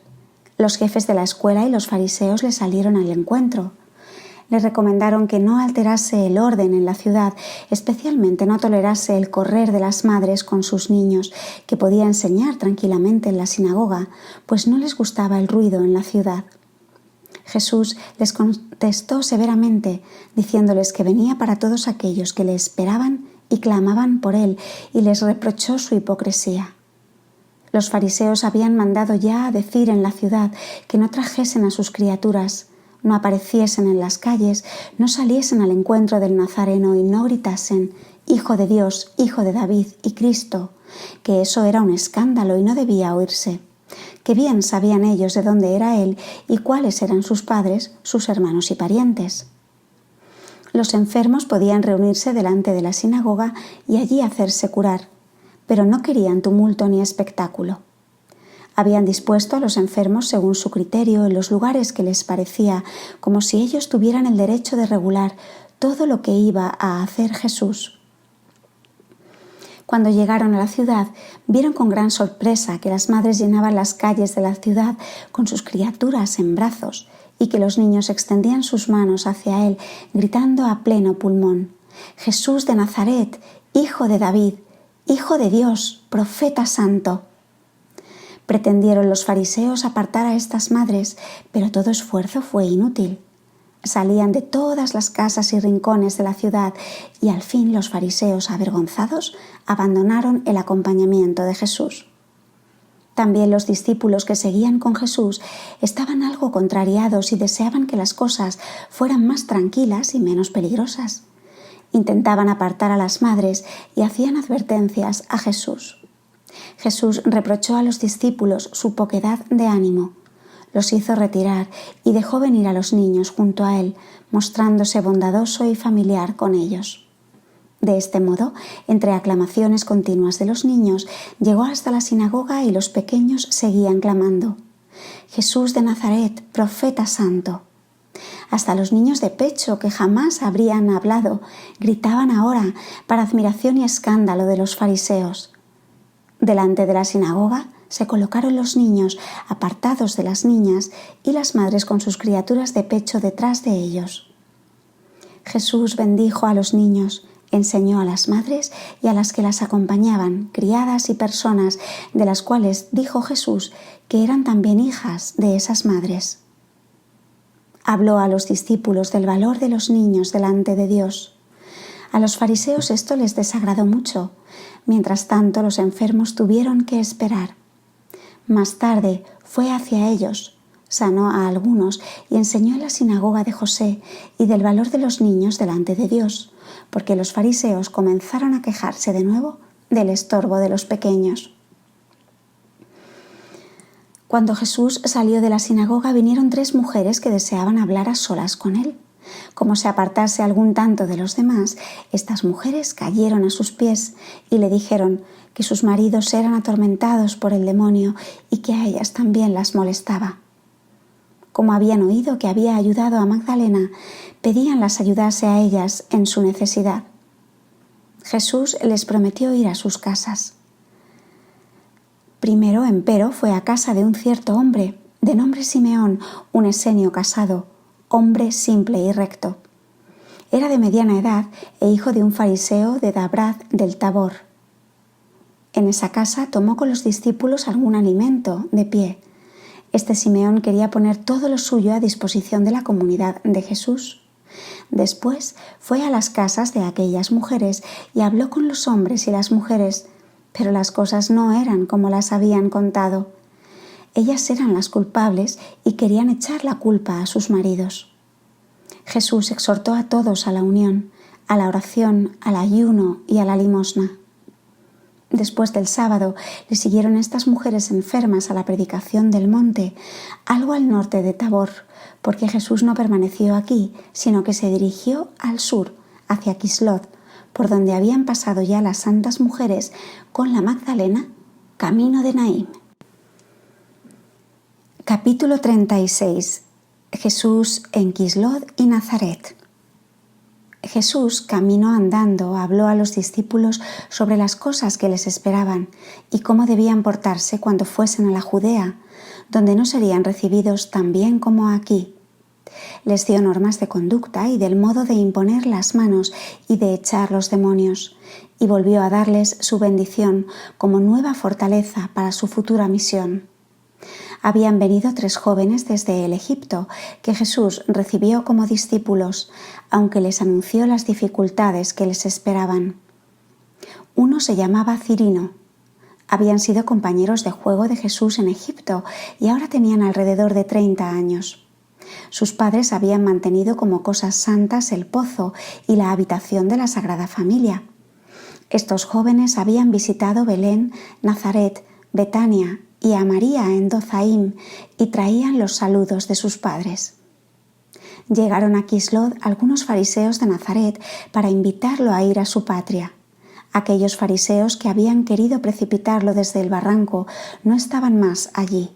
Los jefes de la escuela y los fariseos le salieron al encuentro. Le recomendaron que no alterase el orden en la ciudad, especialmente no tolerase el correr de las madres con sus niños, que podía enseñar tranquilamente en la sinagoga, pues no les gustaba el ruido en la ciudad. Jesús les contestó severamente, diciéndoles que venía para todos aquellos que le esperaban y clamaban por él, y les reprochó su hipocresía. Los fariseos habían mandado ya a decir en la ciudad que no trajesen a sus criaturas, no apareciesen en las calles, no saliesen al encuentro del Nazareno y no gritasen: «Hijo de Dios, Hijo de David y Cristo», que eso era un escándalo y no debía oírse. Que bien sabían ellos de dónde era él y cuáles eran sus padres, sus hermanos y parientes. Los enfermos podían reunirse delante de la sinagoga y allí hacerse curar, pero no querían tumulto ni espectáculo. Habían dispuesto a los enfermos según su criterio en los lugares que les parecía, como si ellos tuvieran el derecho de regular todo lo que iba a hacer Jesús. Cuando llegaron a la ciudad, vieron con gran sorpresa que las madres llenaban las calles de la ciudad con sus criaturas en brazos y que los niños extendían sus manos hacia él, gritando a pleno pulmón: «Jesús de Nazaret, Hijo de David, Hijo de Dios, Profeta Santo». Pretendieron los fariseos apartar a estas madres, pero todo esfuerzo fue inútil. Salían de todas las casas y rincones de la ciudad y al fin los fariseos, avergonzados, abandonaron el acompañamiento de Jesús. También los discípulos que seguían con Jesús estaban algo contrariados y deseaban que las cosas fueran más tranquilas y menos peligrosas. Intentaban apartar a las madres y hacían advertencias a Jesús. Jesús reprochó a los discípulos su poquedad de ánimo. Los hizo retirar y dejó venir a los niños junto a él, mostrándose bondadoso y familiar con ellos. De este modo, entre aclamaciones continuas de los niños, llegó hasta la sinagoga y los pequeños seguían clamando: «Jesús de Nazaret, Profeta Santo». Hasta los niños de pecho, que jamás habrían hablado, gritaban ahora, para admiración y escándalo de los fariseos. Delante de la sinagoga se colocaron los niños apartados de las niñas y las madres con sus criaturas de pecho detrás de ellos. Jesús bendijo a los niños, enseñó a las madres y a las que las acompañaban, criadas y personas, de las cuales dijo Jesús que eran también hijas de esas madres. Habló a los discípulos del valor de los niños delante de Dios. A los fariseos esto les desagradó mucho. Mientras tanto, los enfermos tuvieron que esperar. Más tarde fue hacia ellos, sanó a algunos y enseñó en la sinagoga de José y del valor de los niños delante de Dios, porque los fariseos comenzaron a quejarse de nuevo del estorbo de los pequeños. Cuando Jesús salió de la sinagoga, vinieron 3 mujeres que deseaban hablar a solas con él. Como se apartase algún tanto de los demás, estas mujeres cayeron a sus pies y le dijeron que sus maridos eran atormentados por el demonio y que a ellas también las molestaba. Como habían oído que había ayudado a Magdalena, pedían las ayudase a ellas en su necesidad. Jesús les prometió ir a sus casas. Primero, empero, fue a casa de un cierto hombre, de nombre Simeón, un esenio casado, hombre simple y recto. Era de mediana edad e hijo de un fariseo de Dabraz del Tabor. En esa casa tomó con los discípulos algún alimento de pie. Este Simeón quería poner todo lo suyo a disposición de la comunidad de Jesús. Después fue a las casas de aquellas mujeres y habló con los hombres y las mujeres, pero las cosas no eran como las habían contado. Ellas eran las culpables y querían echar la culpa a sus maridos. Jesús exhortó a todos a la unión, a la oración, al ayuno y a la limosna. Después del sábado le siguieron estas mujeres enfermas a la predicación del monte, algo al norte de Tabor, porque Jesús no permaneció aquí, sino que se dirigió al sur, hacia Quislod, por donde habían pasado ya las santas mujeres con la Magdalena, camino de Naín. Capítulo 36. Jesús en Quislod y Nazaret. Jesús, camino andando, habló a los discípulos sobre las cosas que les esperaban y cómo debían portarse cuando fuesen a la Judea, donde no serían recibidos tan bien como aquí. Les dio normas de conducta y del modo de imponer las manos y de echar los demonios, y volvió a darles su bendición como nueva fortaleza para su futura misión. Habían venido 3 jóvenes desde el Egipto que Jesús recibió como discípulos, aunque les anunció las dificultades que les esperaban. Uno se llamaba Cirino. Habían sido compañeros de juego de Jesús en Egipto y ahora tenían alrededor de 30 años. Sus padres habían mantenido como cosas santas el pozo y la habitación de la Sagrada Familia. Estos jóvenes habían visitado Belén, Nazaret, Betania y a María en Dozaim y traían los saludos de sus padres. Llegaron a Quislod algunos fariseos de Nazaret para invitarlo a ir a su patria. Aquellos fariseos que habían querido precipitarlo desde el barranco no estaban más allí.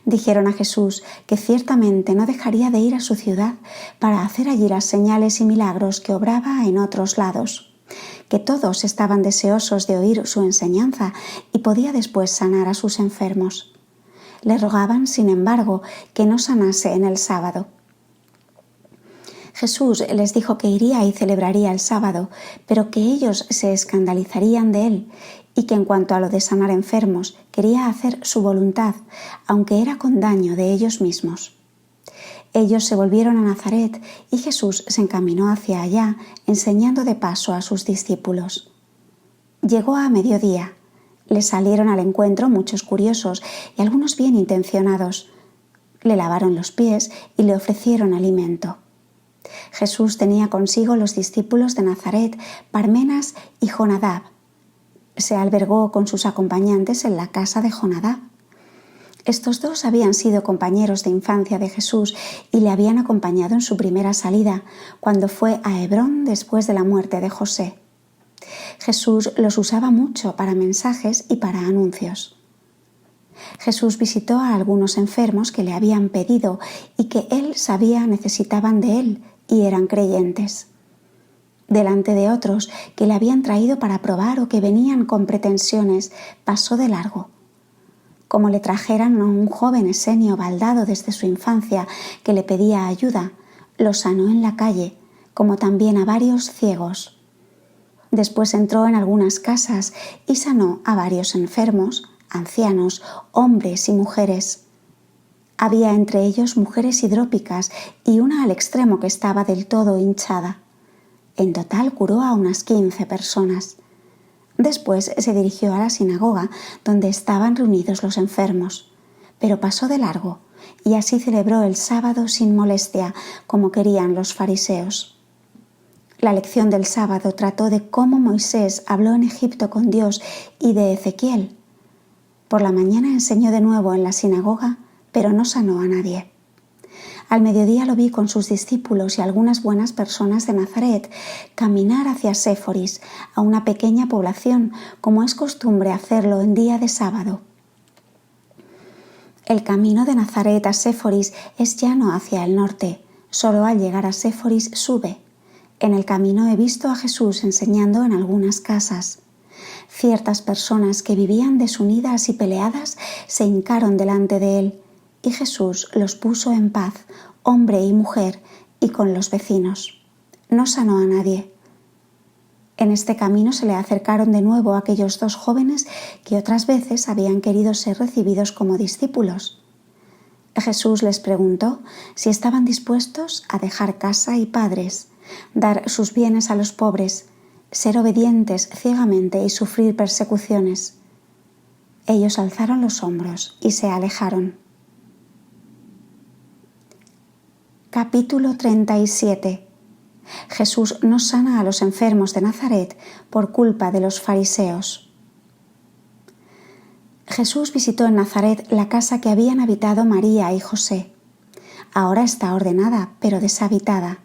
Dijeron a Jesús que ciertamente no dejaría de ir a su ciudad para hacer allí las señales y milagros que obraba en otros lados, que todos estaban deseosos de oír su enseñanza y podía después sanar a sus enfermos. Le rogaban, sin embargo, que no sanase en el sábado. Jesús les dijo que iría y celebraría el sábado, pero que ellos se escandalizarían de él y que en cuanto a lo de sanar enfermos, quería hacer su voluntad, aunque era con daño de ellos mismos. Ellos se volvieron a Nazaret y Jesús se encaminó hacia allá, enseñando de paso a sus discípulos. Llegó a mediodía. Le salieron al encuentro muchos curiosos y algunos bien intencionados. Le lavaron los pies y le ofrecieron alimento. Jesús tenía consigo los discípulos de Nazaret, Parmenas y Jonadab. Se albergó con sus acompañantes en la casa de Jonadab. Estos 2 habían sido compañeros de infancia de Jesús y le habían acompañado en su primera salida, cuando fue a Hebrón después de la muerte de José. Jesús los usaba mucho para mensajes y para anuncios. Jesús visitó a algunos enfermos que le habían pedido y que él sabía necesitaban de él y eran creyentes. Delante de otros que le habían traído para probar o que venían con pretensiones, pasó de largo. Como le trajeran a un joven esenio baldado desde su infancia que le pedía ayuda, lo sanó en la calle, como también a varios ciegos. Después entró en algunas casas y sanó a varios enfermos, ancianos, hombres y mujeres. Había entre ellos mujeres hidrópicas y una al extremo que estaba del todo hinchada. En total curó a unas 15 personas. Después se dirigió a la sinagoga donde estaban reunidos los enfermos, pero pasó de largo, y así celebró el sábado sin molestia, como querían los fariseos. La lección del sábado trató de cómo Moisés habló en Egipto con Dios y de Ezequiel. Por la mañana enseñó de nuevo en la sinagoga, pero no sanó a nadie. Al mediodía lo vi con sus discípulos y algunas buenas personas de Nazaret caminar hacia Séforis, a una pequeña población, como es costumbre hacerlo en día de sábado. El camino de Nazaret a Séforis es llano hacia el norte. Solo al llegar a Séforis sube. En el camino he visto a Jesús enseñando en algunas casas. Ciertas personas que vivían desunidas y peleadas se hincaron delante de él, y Jesús los puso en paz, hombre y mujer, y con los vecinos. No sanó a nadie. En este camino se le acercaron de nuevo aquellos dos jóvenes que otras veces habían querido ser recibidos como discípulos. Jesús les preguntó si estaban dispuestos a dejar casa y padres, dar sus bienes a los pobres, ser obedientes ciegamente y sufrir persecuciones. Ellos alzaron los hombros y se alejaron. Capítulo 37. Jesús no sana a los enfermos de Nazaret por culpa de los fariseos. Jesús visitó en Nazaret la casa que habían habitado María y José. Ahora está ordenada, pero deshabitada.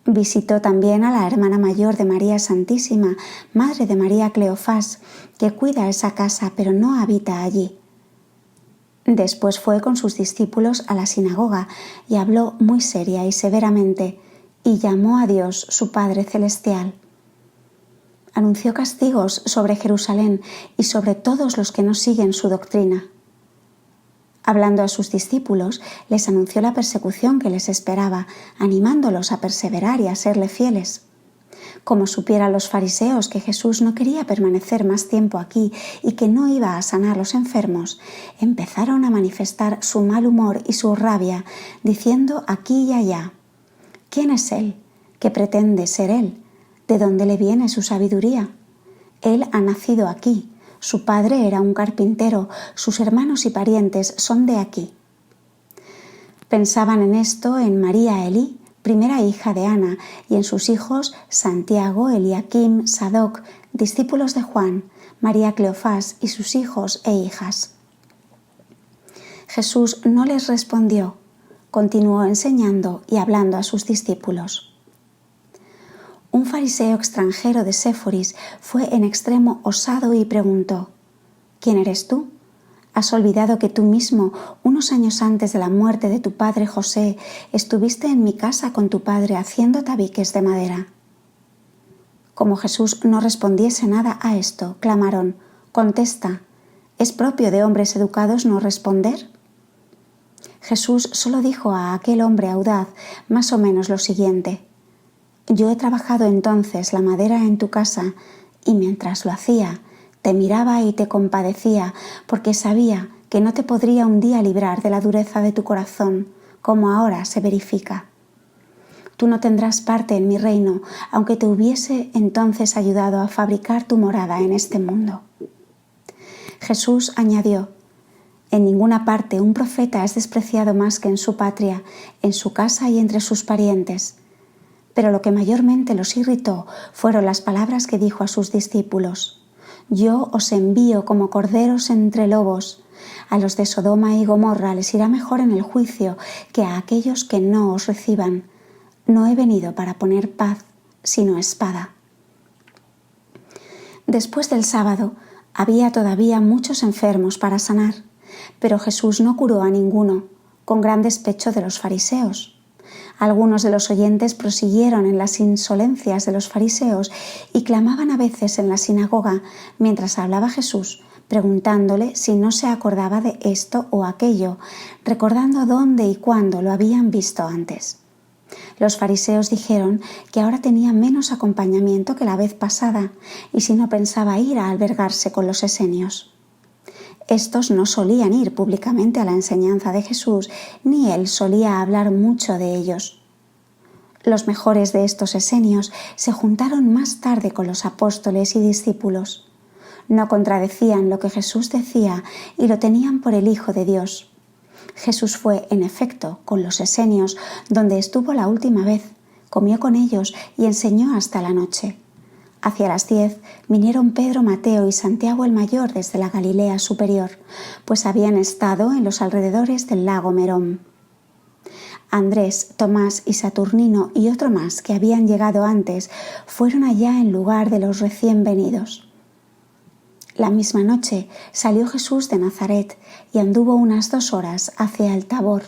Visitó también a la hermana mayor de María Santísima, madre de María Cleofás, que cuida esa casa, pero no habita allí. Después fue con sus discípulos a la sinagoga y habló muy seria y severamente, y llamó a Dios su Padre Celestial. Anunció castigos sobre Jerusalén y sobre todos los que no siguen su doctrina. Hablando a sus discípulos, les anunció la persecución que les esperaba, animándolos a perseverar y a serle fieles. Como supieran los fariseos que Jesús no quería permanecer más tiempo aquí y que no iba a sanar los enfermos, empezaron a manifestar su mal humor y su rabia, diciendo aquí y allá: ¿Quién es él? ¿Qué pretende ser él? ¿De dónde le viene su sabiduría? Él ha nacido aquí, su padre era un carpintero, sus hermanos y parientes son de aquí. Pensaban en esto en María Elí, primera hija de Ana, y en sus hijos Santiago, Eliakim, Sadoc, discípulos de Juan, María Cleofás y sus hijos e hijas. Jesús no les respondió, continuó enseñando y hablando a sus discípulos. Un fariseo extranjero de Séforis fue en extremo osado y preguntó: ¿Quién eres tú? ¿Has olvidado que tú mismo, unos años antes de la muerte de tu padre José, estuviste en mi casa con tu padre haciendo tabiques de madera? Como Jesús no respondiese nada a esto, clamaron: «Contesta, ¿es propio de hombres educados no responder?» Jesús solo dijo a aquel hombre audaz más o menos lo siguiente: «Yo he trabajado entonces la madera en tu casa, y mientras lo hacía, te miraba y te compadecía, porque sabía que no te podría un día librar de la dureza de tu corazón, como ahora se verifica. Tú no tendrás parte en mi reino, aunque te hubiese entonces ayudado a fabricar tu morada en este mundo». Jesús añadió: «En ninguna parte un profeta es despreciado más que en su patria, en su casa y entre sus parientes». Pero lo que mayormente los irritó fueron las palabras que dijo a sus discípulos: «Yo os envío como corderos entre lobos. A los de Sodoma y Gomorra les irá mejor en el juicio que a aquellos que no os reciban. No he venido para poner paz, sino espada». Después del sábado había todavía muchos enfermos para sanar, pero Jesús no curó a ninguno, con gran despecho de los fariseos. Algunos de los oyentes prosiguieron en las insolencias de los fariseos y clamaban a veces en la sinagoga mientras hablaba Jesús, preguntándole si no se acordaba de esto o aquello, recordando dónde y cuándo lo habían visto antes. Los fariseos dijeron que ahora tenía menos acompañamiento que la vez pasada y si no pensaba ir a albergarse con los esenios. Estos no solían ir públicamente a la enseñanza de Jesús, ni él solía hablar mucho de ellos. Los mejores de estos esenios se juntaron más tarde con los apóstoles y discípulos. No contradecían lo que Jesús decía y lo tenían por el Hijo de Dios. Jesús fue, en efecto, con los esenios, donde estuvo la última vez, comió con ellos y enseñó hasta la noche. Hacia las 10 vinieron Pedro, Mateo y Santiago el Mayor desde la Galilea superior, pues habían estado en los alrededores del lago Merón. Andrés, Tomás y Saturnino y otro más que habían llegado antes fueron allá en lugar de los recién venidos. La misma noche salió Jesús de Nazaret y anduvo unas 2 horas hacia el Tabor,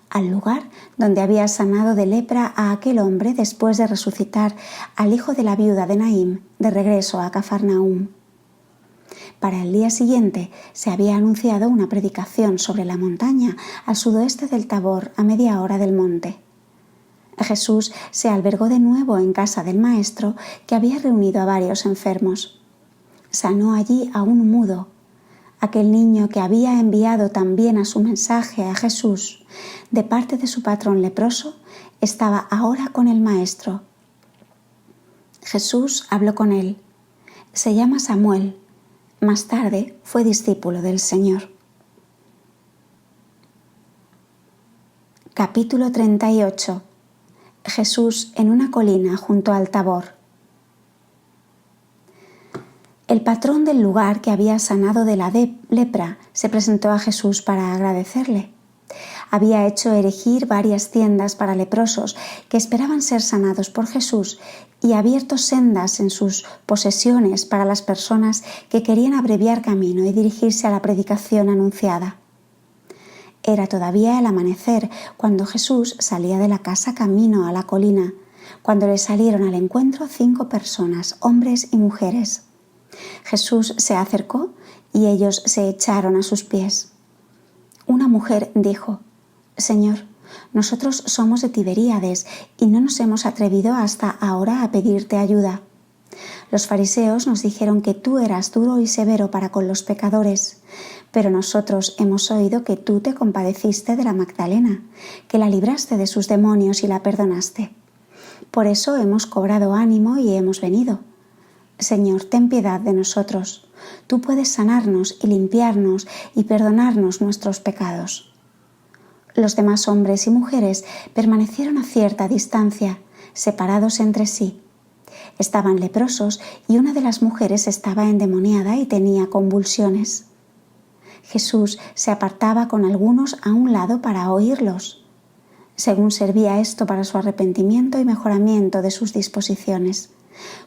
al lugar donde había sanado de lepra a aquel hombre después de resucitar al hijo de la viuda de Naim de regreso a Cafarnaúm. Para el día siguiente se había anunciado una predicación sobre la montaña al sudoeste del Tabor a media hora del monte. Jesús se albergó de nuevo en casa del maestro que había reunido a varios enfermos. Sanó allí a un mudo. Aquel niño que había enviado también a su mensaje a Jesús de parte de su patrón leproso estaba ahora con el maestro. Jesús habló con él. Se llama Samuel. Más tarde fue discípulo del Señor. Capítulo 38. Jesús en una colina junto al Tabor. El patrón del lugar que había sanado de la lepra se presentó a Jesús para agradecerle. Había hecho erigir varias tiendas para leprosos que esperaban ser sanados por Jesús y abierto sendas en sus posesiones para las personas que querían abreviar camino y dirigirse a la predicación anunciada. Era todavía el amanecer cuando Jesús salía de la casa camino a la colina, cuando le salieron al encuentro 5 personas, hombres y mujeres. Jesús se acercó y ellos se echaron a sus pies. Una mujer dijo: «Señor, nosotros somos de Tiberíades y no nos hemos atrevido hasta ahora a pedirte ayuda. Los fariseos nos dijeron que tú eras duro y severo para con los pecadores, pero nosotros hemos oído que tú te compadeciste de la Magdalena, que la libraste de sus demonios y la perdonaste. Por eso hemos cobrado ánimo y hemos venido. Señor, ten piedad de nosotros. Tú puedes sanarnos y limpiarnos y perdonarnos nuestros pecados». Los demás hombres y mujeres permanecieron a cierta distancia, separados entre sí. Estaban leprosos y una de las mujeres estaba endemoniada y tenía convulsiones. Jesús se apartaba con algunos a un lado para oírlos, según servía esto para su arrepentimiento y mejoramiento de sus disposiciones.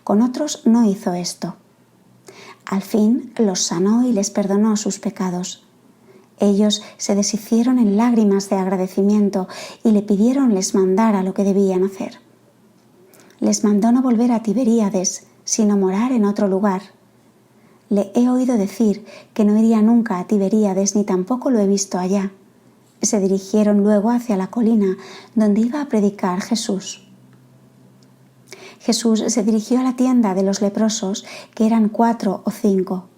Con otros no hizo esto. Al fin los sanó y les perdonó sus pecados. Ellos se deshicieron en lágrimas de agradecimiento y le pidieron les mandara lo que debían hacer. Les mandó no volver a Tiberíades, sino morar en otro lugar. Le he oído decir que no iría nunca a Tiberíades ni tampoco lo he visto allá. Se dirigieron luego hacia la colina donde iba a predicar Jesús. Jesús se dirigió a la tienda de los leprosos, que eran 4 o 5.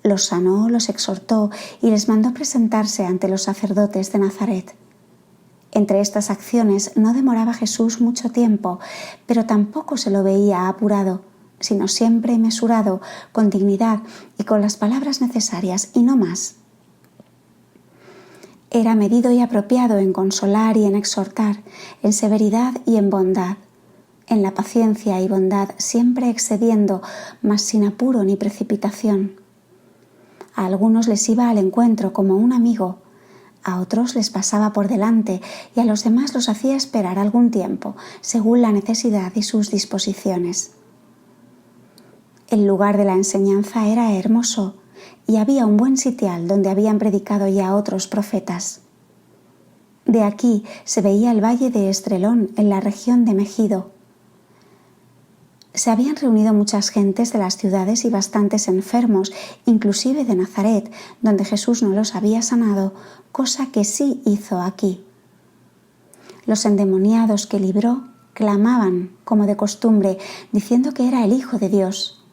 Los sanó, los exhortó y les mandó presentarse ante los sacerdotes de Nazaret. Entre estas acciones no demoraba Jesús mucho tiempo, pero tampoco se lo veía apurado, sino siempre mesurado, con dignidad y con las palabras necesarias y no más. Era medido y apropiado en consolar y en exhortar, en severidad y en bondad, en la paciencia y bondad siempre excediendo, mas sin apuro ni precipitación. A algunos les iba al encuentro como un amigo, a otros les pasaba por delante y a los demás los hacía esperar algún tiempo, según la necesidad y sus disposiciones. El lugar de la enseñanza era hermoso y había un buen sitial donde habían predicado ya otros profetas. De aquí se veía el valle de Estrelón en la región de Megido. Se habían reunido muchas gentes de las ciudades y bastantes enfermos, inclusive de Nazaret, donde Jesús no los había sanado, cosa que sí hizo aquí. Los endemoniados que libró clamaban, como de costumbre, diciendo que era el Hijo de Dios.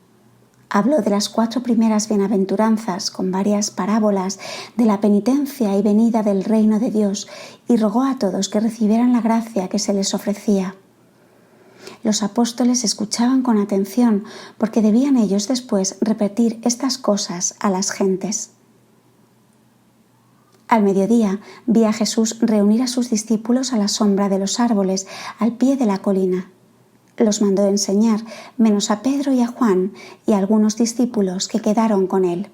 Habló de las 4 primeras bienaventuranzas con varias parábolas, de la penitencia y venida del reino de Dios, y rogó a todos que recibieran la gracia que se les ofrecía. Los apóstoles escuchaban con atención porque debían ellos después repetir estas cosas a las gentes. Al mediodía vi a Jesús reunir a sus discípulos a la sombra de los árboles al pie de la colina. Los mandó enseñar, menos a Pedro y a Juan y a algunos discípulos que quedaron con él.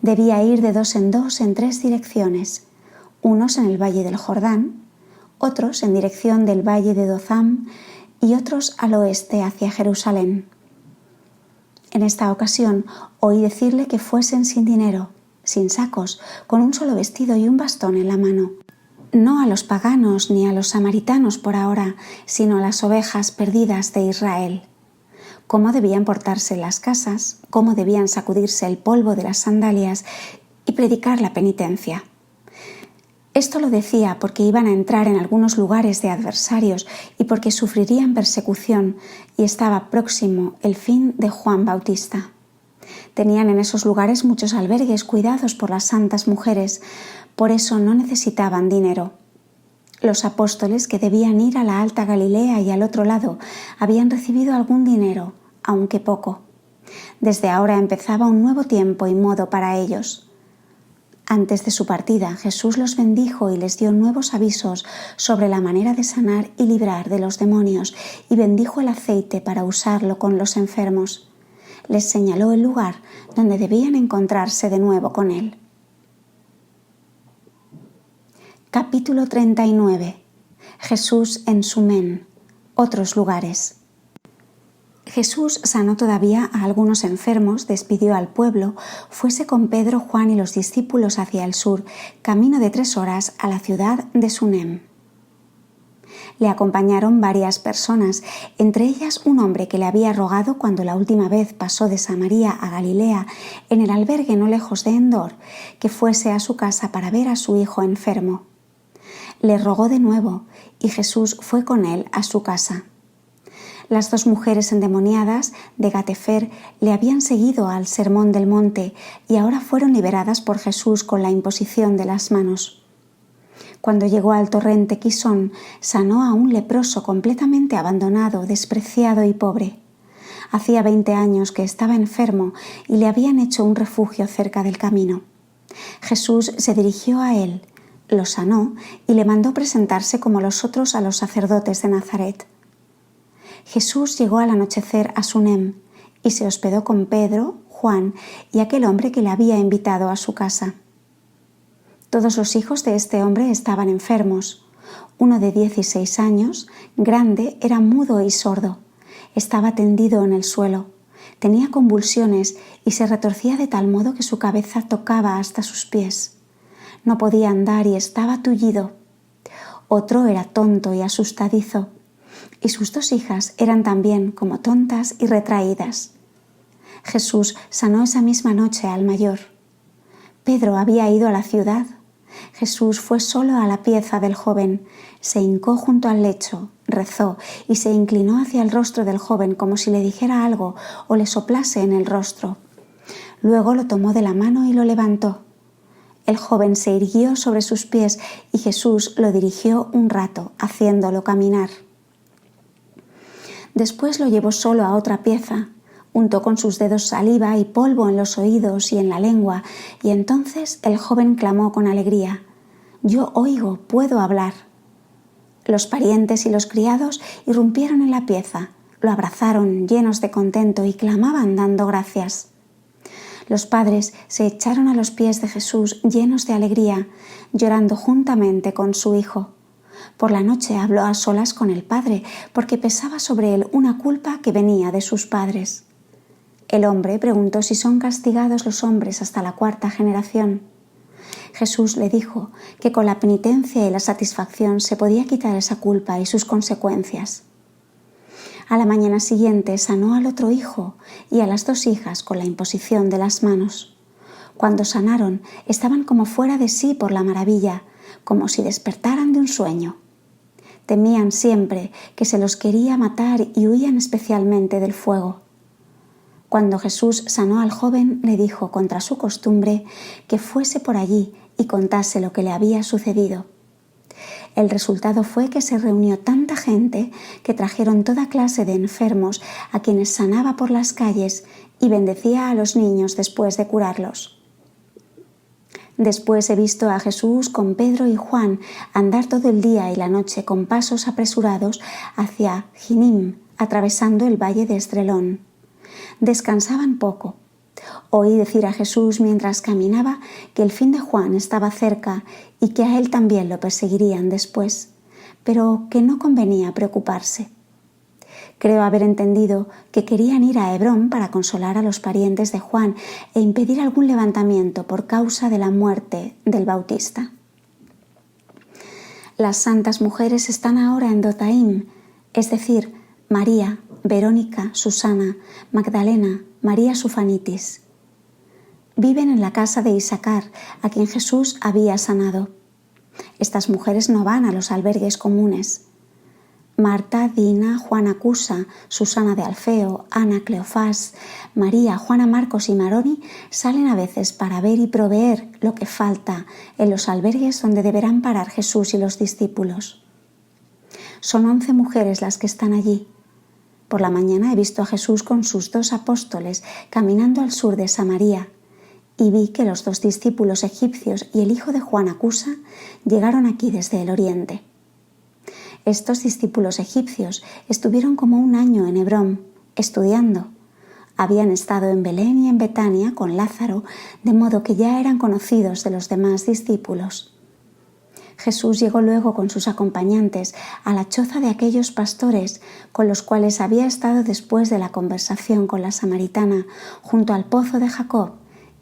Debía ir de 2 en 2 en 3 direcciones, unos en el valle del Jordán, otros en dirección del valle de Dothan y otros al oeste hacia Jerusalén. En esta ocasión oí decirle que fuesen sin dinero, sin sacos, con un solo vestido y un bastón en la mano. No a los paganos ni a los samaritanos por ahora, sino a las ovejas perdidas de Israel. Cómo debían portarse en las casas, cómo debían sacudirse el polvo de las sandalias y predicar la penitencia. Esto lo decía porque iban a entrar en algunos lugares de adversarios y porque sufrirían persecución y estaba próximo el fin de Juan Bautista. Tenían en esos lugares muchos albergues cuidados por las santas mujeres, por eso no necesitaban dinero. Los apóstoles que debían ir a la Alta Galilea y al otro lado habían recibido algún dinero, aunque poco. Desde ahora empezaba un nuevo tiempo y modo para ellos. Antes de su partida, Jesús los bendijo y les dio nuevos avisos sobre la manera de sanar y librar de los demonios, y bendijo el aceite para usarlo con los enfermos. Les señaló el lugar donde debían encontrarse de nuevo con él. Capítulo 39. Jesús en Sumén. Otros lugares. Jesús sanó todavía a algunos enfermos, despidió al pueblo, fuese con Pedro, Juan y los discípulos hacia el sur, camino de 3 horas a la ciudad de Sunem. Le acompañaron varias personas, entre ellas un hombre que le había rogado cuando la última vez pasó de Samaria a Galilea, en el albergue no lejos de Endor, que fuese a su casa para ver a su hijo enfermo. Le rogó de nuevo y Jesús fue con él a su casa. Las 2 mujeres endemoniadas de Gatefer le habían seguido al Sermón del Monte y ahora fueron liberadas por Jesús con la imposición de las manos. Cuando llegó al torrente Quisón, sanó a un leproso completamente abandonado, despreciado y pobre. Hacía 20 años que estaba enfermo y le habían hecho un refugio cerca del camino. Jesús se dirigió a él, lo sanó y le mandó presentarse como los otros a los sacerdotes de Nazaret. Jesús llegó al anochecer a Sunem y se hospedó con Pedro, Juan y aquel hombre que le había invitado a su casa. Todos los hijos de este hombre estaban enfermos. Uno de 16 años, grande, era mudo y sordo. Estaba tendido en el suelo. Tenía convulsiones y se retorcía de tal modo que su cabeza tocaba hasta sus pies. No podía andar y estaba tullido. Otro era tonto y asustadizo. Y sus 2 hijas eran también como tontas y retraídas. Jesús sanó esa misma noche al mayor. Pedro había ido a la ciudad. Jesús fue solo a la pieza del joven, se hincó junto al lecho, rezó y se inclinó hacia el rostro del joven como si le dijera algo o le soplase en el rostro. Luego lo tomó de la mano y lo levantó. El joven se irguió sobre sus pies y Jesús lo dirigió un rato, haciéndolo caminar. Después lo llevó solo a otra pieza, untó con sus dedos saliva y polvo en los oídos y en la lengua, y entonces el joven clamó con alegría: «Yo oigo, puedo hablar». Los parientes y los criados irrumpieron en la pieza, lo abrazaron llenos de contento y clamaban dando gracias. Los padres se echaron a los pies de Jesús llenos de alegría, llorando juntamente con su hijo. Por la noche habló a solas con el padre, porque pesaba sobre él una culpa que venía de sus padres. El hombre preguntó si son castigados los hombres hasta la 4ª generación. Jesús le dijo que con la penitencia y la satisfacción se podía quitar esa culpa y sus consecuencias. A la mañana siguiente sanó al otro hijo y a las 2 hijas con la imposición de las manos. Cuando sanaron, estaban como fuera de sí por la maravilla, como si despertaran de un sueño. Temían siempre que se los quería matar y huían especialmente del fuego. Cuando Jesús sanó al joven, le dijo, contra su costumbre, que fuese por allí y contase lo que le había sucedido. El resultado fue que se reunió tanta gente que trajeron toda clase de enfermos a quienes sanaba por las calles y bendecía a los niños después de curarlos. Después he visto a Jesús con Pedro y Juan andar todo el día y la noche con pasos apresurados hacia Jinim, atravesando el valle de Esdrelón. Descansaban poco. Oí decir a Jesús mientras caminaba que el fin de Juan estaba cerca y que a él también lo perseguirían después, pero que no convenía preocuparse. Creo haber entendido que querían ir a Hebrón para consolar a los parientes de Juan e impedir algún levantamiento por causa de la muerte del Bautista. Las santas mujeres están ahora en Dotaim, es decir, María, Verónica, Susana, Magdalena, María Sufanitis. Viven en la casa de Isacar, a quien Jesús había sanado. Estas mujeres no van a los albergues comunes. Marta, Dina, Juana Cusa, Susana de Alfeo, Ana, Cleofás, María, Juana Marcos y Maroni salen a veces para ver y proveer lo que falta en los albergues donde deberán parar Jesús y los discípulos. Son 11 mujeres las que están allí. Por la mañana he visto a Jesús con sus 2 apóstoles caminando al sur de Samaria y vi que los 2 discípulos egipcios y el hijo de Juana Cusa llegaron aquí desde el oriente. Estos discípulos egipcios estuvieron como 1 año en Hebrón, estudiando. Habían estado en Belén y en Betania con Lázaro, de modo que ya eran conocidos de los demás discípulos. Jesús llegó luego con sus acompañantes a la choza de aquellos pastores con los cuales había estado después de la conversación con la samaritana junto al pozo de Jacob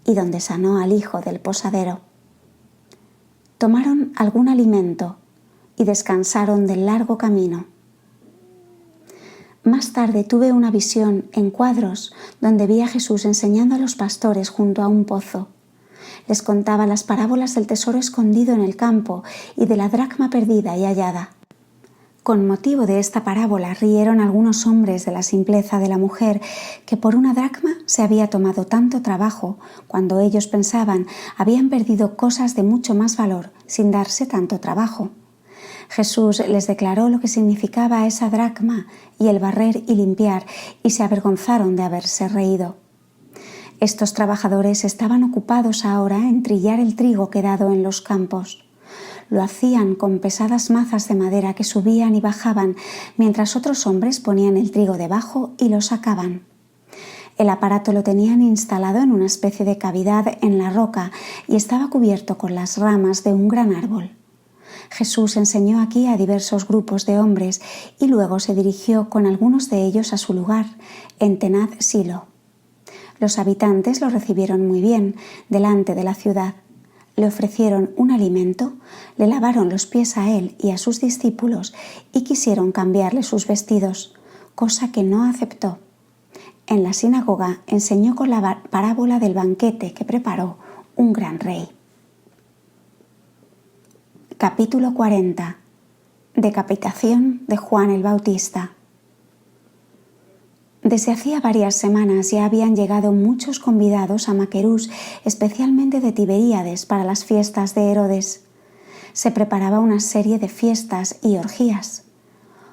y donde sanó al hijo del posadero. Tomaron algún alimento y descansaron del largo camino. Más tarde tuve una visión en cuadros donde vi a Jesús enseñando a los pastores junto a un pozo. Les contaba las parábolas del tesoro escondido en el campo y de la dracma perdida y hallada. Con motivo de esta parábola rieron algunos hombres de la simpleza de la mujer que por 1 dracma se había tomado tanto trabajo cuando ellos pensaban habían perdido cosas de mucho más valor sin darse tanto trabajo. Jesús les declaró lo que significaba esa dracma y el barrer y limpiar y se avergonzaron de haberse reído. Estos trabajadores estaban ocupados ahora en trillar el trigo quedado en los campos. Lo hacían con pesadas mazas de madera que subían y bajaban, mientras otros hombres ponían el trigo debajo y lo sacaban. El aparato lo tenían instalado en una especie de cavidad en la roca y estaba cubierto con las ramas de un gran árbol. Jesús enseñó aquí a diversos grupos de hombres y luego se dirigió con algunos de ellos a su lugar, en Tenaz Silo. Los habitantes lo recibieron muy bien delante de la ciudad. Le ofrecieron un alimento, le lavaron los pies a él y a sus discípulos y quisieron cambiarle sus vestidos, cosa que no aceptó. En la sinagoga enseñó con la parábola del banquete que preparó un gran rey. Capítulo 40. Decapitación de Juan el Bautista. Desde hacía varias semanas ya habían llegado muchos convidados a Maquerús, especialmente de Tiberíades, para las fiestas de Herodes. Se preparaba una serie de fiestas y orgías.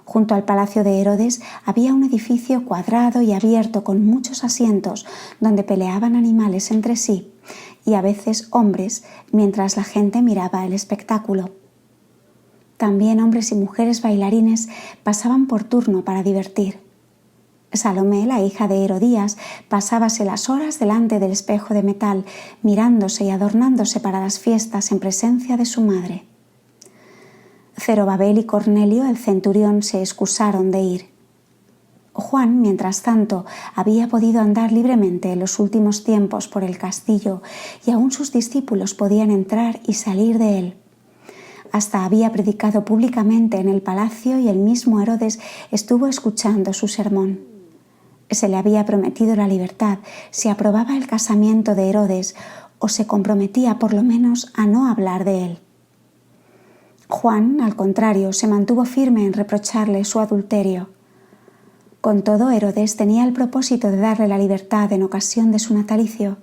Junto al palacio de Herodes había un edificio cuadrado y abierto con muchos asientos donde peleaban animales entre sí y a veces hombres mientras la gente miraba el espectáculo. También hombres y mujeres bailarines pasaban por turno para divertir. Salomé, la hija de Herodías, pasábase las horas delante del espejo de metal, mirándose y adornándose para las fiestas en presencia de su madre. Zorobabel y Cornelio, el centurión, se excusaron de ir. Juan, mientras tanto, había podido andar libremente en los últimos tiempos por el castillo y aún sus discípulos podían entrar y salir de él. Hasta había predicado públicamente en el palacio y el mismo Herodes estuvo escuchando su sermón. Se le había prometido la libertad si aprobaba el casamiento de Herodes o se comprometía por lo menos a no hablar de él. Juan, al contrario, se mantuvo firme en reprocharle su adulterio. Con todo, Herodes tenía el propósito de darle la libertad en ocasión de su natalicio,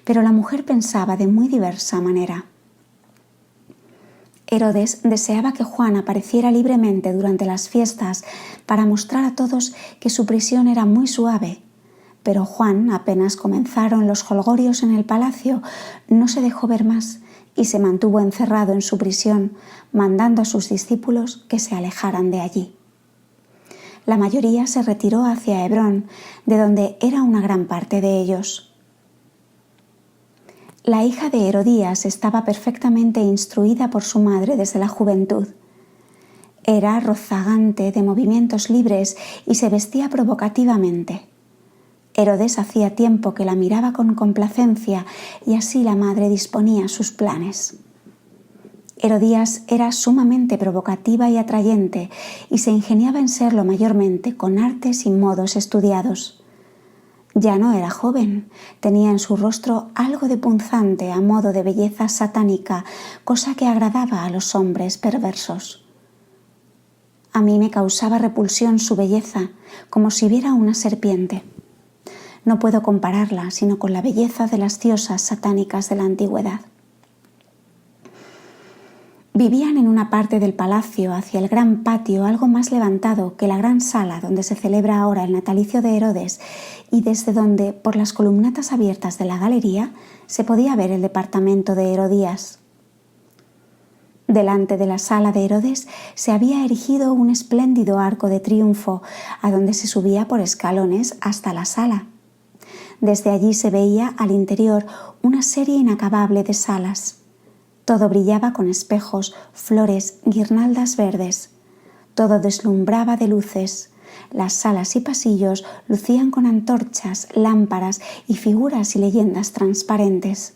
pero la mujer pensaba de muy diversa manera. Herodes deseaba que Juan apareciera libremente durante las fiestas para mostrar a todos que su prisión era muy suave, pero Juan, apenas comenzaron los jolgorios en el palacio, no se dejó ver más y se mantuvo encerrado en su prisión, mandando a sus discípulos que se alejaran de allí. La mayoría se retiró hacia Hebrón, de donde era una gran parte de ellos. La hija de Herodías estaba perfectamente instruida por su madre desde la juventud. Era rozagante, de movimientos libres y se vestía provocativamente. Herodes hacía tiempo que la miraba con complacencia y así la madre disponía sus planes. Herodías era sumamente provocativa y atrayente y se ingeniaba en serlo mayormente con artes y modos estudiados. Ya no era joven, tenía en su rostro algo de punzante a modo de belleza satánica, cosa que agradaba a los hombres perversos. A mí me causaba repulsión su belleza, como si viera una serpiente. No puedo compararla sino con la belleza de las diosas satánicas de la antigüedad. Vivían en una parte del palacio hacia el gran patio algo más levantado que la gran sala donde se celebra ahora el natalicio de Herodes y desde donde, por las columnatas abiertas de la galería, se podía ver el departamento de Herodías. Delante de la sala de Herodes se había erigido un espléndido arco de triunfo, a donde se subía por escalones hasta la sala. Desde allí se veía al interior una serie inacabable de salas. Todo brillaba con espejos, flores, guirnaldas verdes. Todo deslumbraba de luces. Las salas y pasillos lucían con antorchas, lámparas y figuras y leyendas transparentes.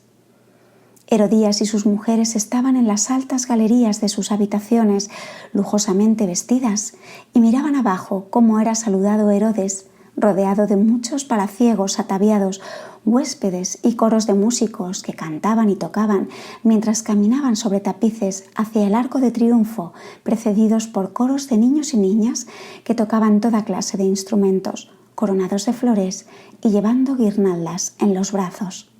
Herodías y sus mujeres estaban en las altas galerías de sus habitaciones, lujosamente vestidas, y miraban abajo cómo era saludado Herodes, rodeado de muchos palaciegos ataviados, huéspedes y coros de músicos que cantaban y tocaban mientras caminaban sobre tapices hacia el arco de triunfo, precedidos por coros de niños y niñas que tocaban toda clase de instrumentos, coronados de flores y llevando guirnaldas en los brazos.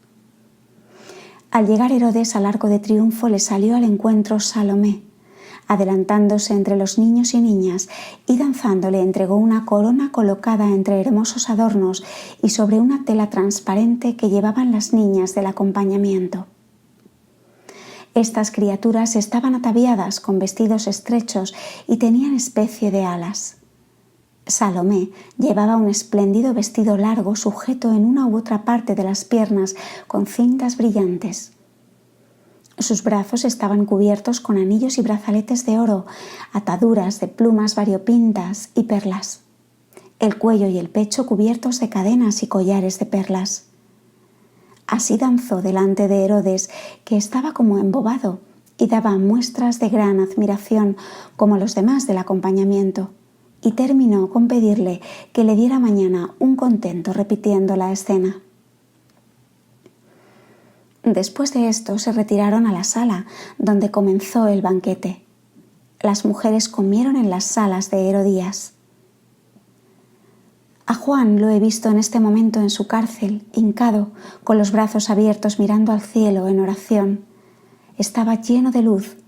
Al llegar Herodes al arco de triunfo le salió al encuentro Salomé. Adelantándose entre los niños y niñas y danzando le entregó una corona colocada entre hermosos adornos y sobre una tela transparente que llevaban las niñas del acompañamiento. Estas criaturas estaban ataviadas con vestidos estrechos y tenían especie de alas. Salomé llevaba un espléndido vestido largo sujeto en una u otra parte de las piernas con cintas brillantes. Sus brazos estaban cubiertos con anillos y brazaletes de oro, ataduras de plumas variopintas y perlas. El cuello y el pecho cubiertos de cadenas y collares de perlas. Así danzó delante de Herodes, que estaba como embobado y daba muestras de gran admiración como los demás del acompañamiento, y terminó con pedirle que le diera mañana un contento repitiendo la escena. Después de esto se retiraron a la sala, donde comenzó el banquete. Las mujeres comieron en las salas de Herodías. A Juan lo he visto en este momento en su cárcel, hincado, con los brazos abiertos mirando al cielo en oración. Estaba lleno de luz,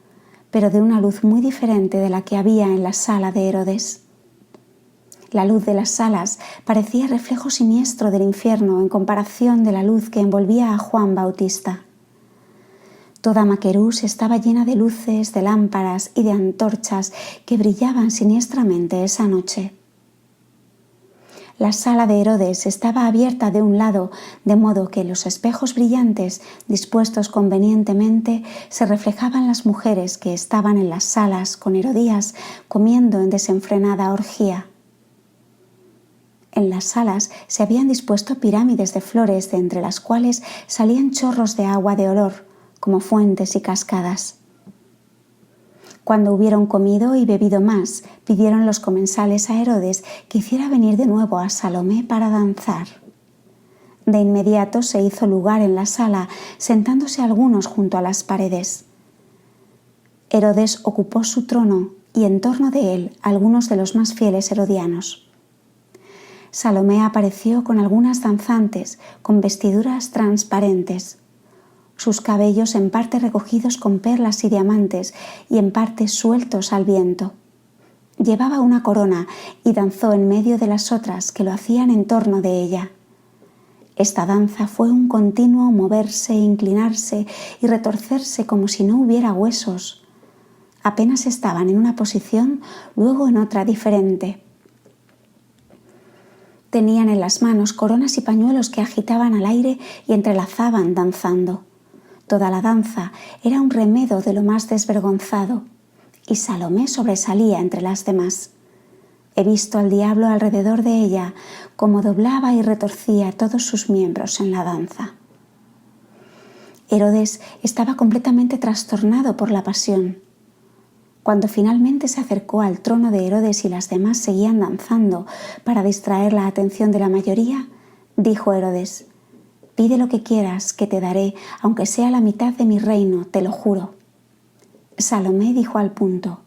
pero de una luz muy diferente de la que había en la sala de Herodes. La luz de las salas parecía reflejo siniestro del infierno en comparación de la luz que envolvía a Juan Bautista. Toda Maquerús estaba llena de luces, de lámparas y de antorchas que brillaban siniestramente esa noche. La sala de Herodes estaba abierta de un lado, de modo que en los espejos brillantes, dispuestos convenientemente, se reflejaban las mujeres que estaban en las salas con Herodías comiendo en desenfrenada orgía. En las salas se habían dispuesto pirámides de flores de entre las cuales salían chorros de agua de olor, como fuentes y cascadas. Cuando hubieron comido y bebido más, pidieron los comensales a Herodes que hiciera venir de nuevo a Salomé para danzar. De inmediato se hizo lugar en la sala, sentándose algunos junto a las paredes. Herodes ocupó su trono y en torno de él algunos de los más fieles herodianos. Salomé apareció con algunas danzantes, con vestiduras transparentes. sus cabellos en parte recogidos con perlas y diamantes y en parte sueltos al viento. Llevaba una corona y danzó en medio de las otras que lo hacían en torno de ella. Esta danza fue un continuo moverse, inclinarse y retorcerse como si no hubiera huesos. Apenas estaban en una posición, luego en otra diferente. Tenían en las manos coronas y pañuelos que agitaban al aire y entrelazaban danzando. Toda la danza era un remedo de lo más desvergonzado, y Salomé sobresalía entre las demás. He visto al diablo alrededor de ella, como doblaba y retorcía todos sus miembros en la danza. Herodes estaba completamente trastornado por la pasión. Cuando finalmente se acercó al trono de Herodes y las demás seguían danzando para distraer la atención de la mayoría, dijo Herodes: «Pide lo que quieras, que te daré, aunque sea la mitad de mi reino, te lo juro». Salomé dijo al punto: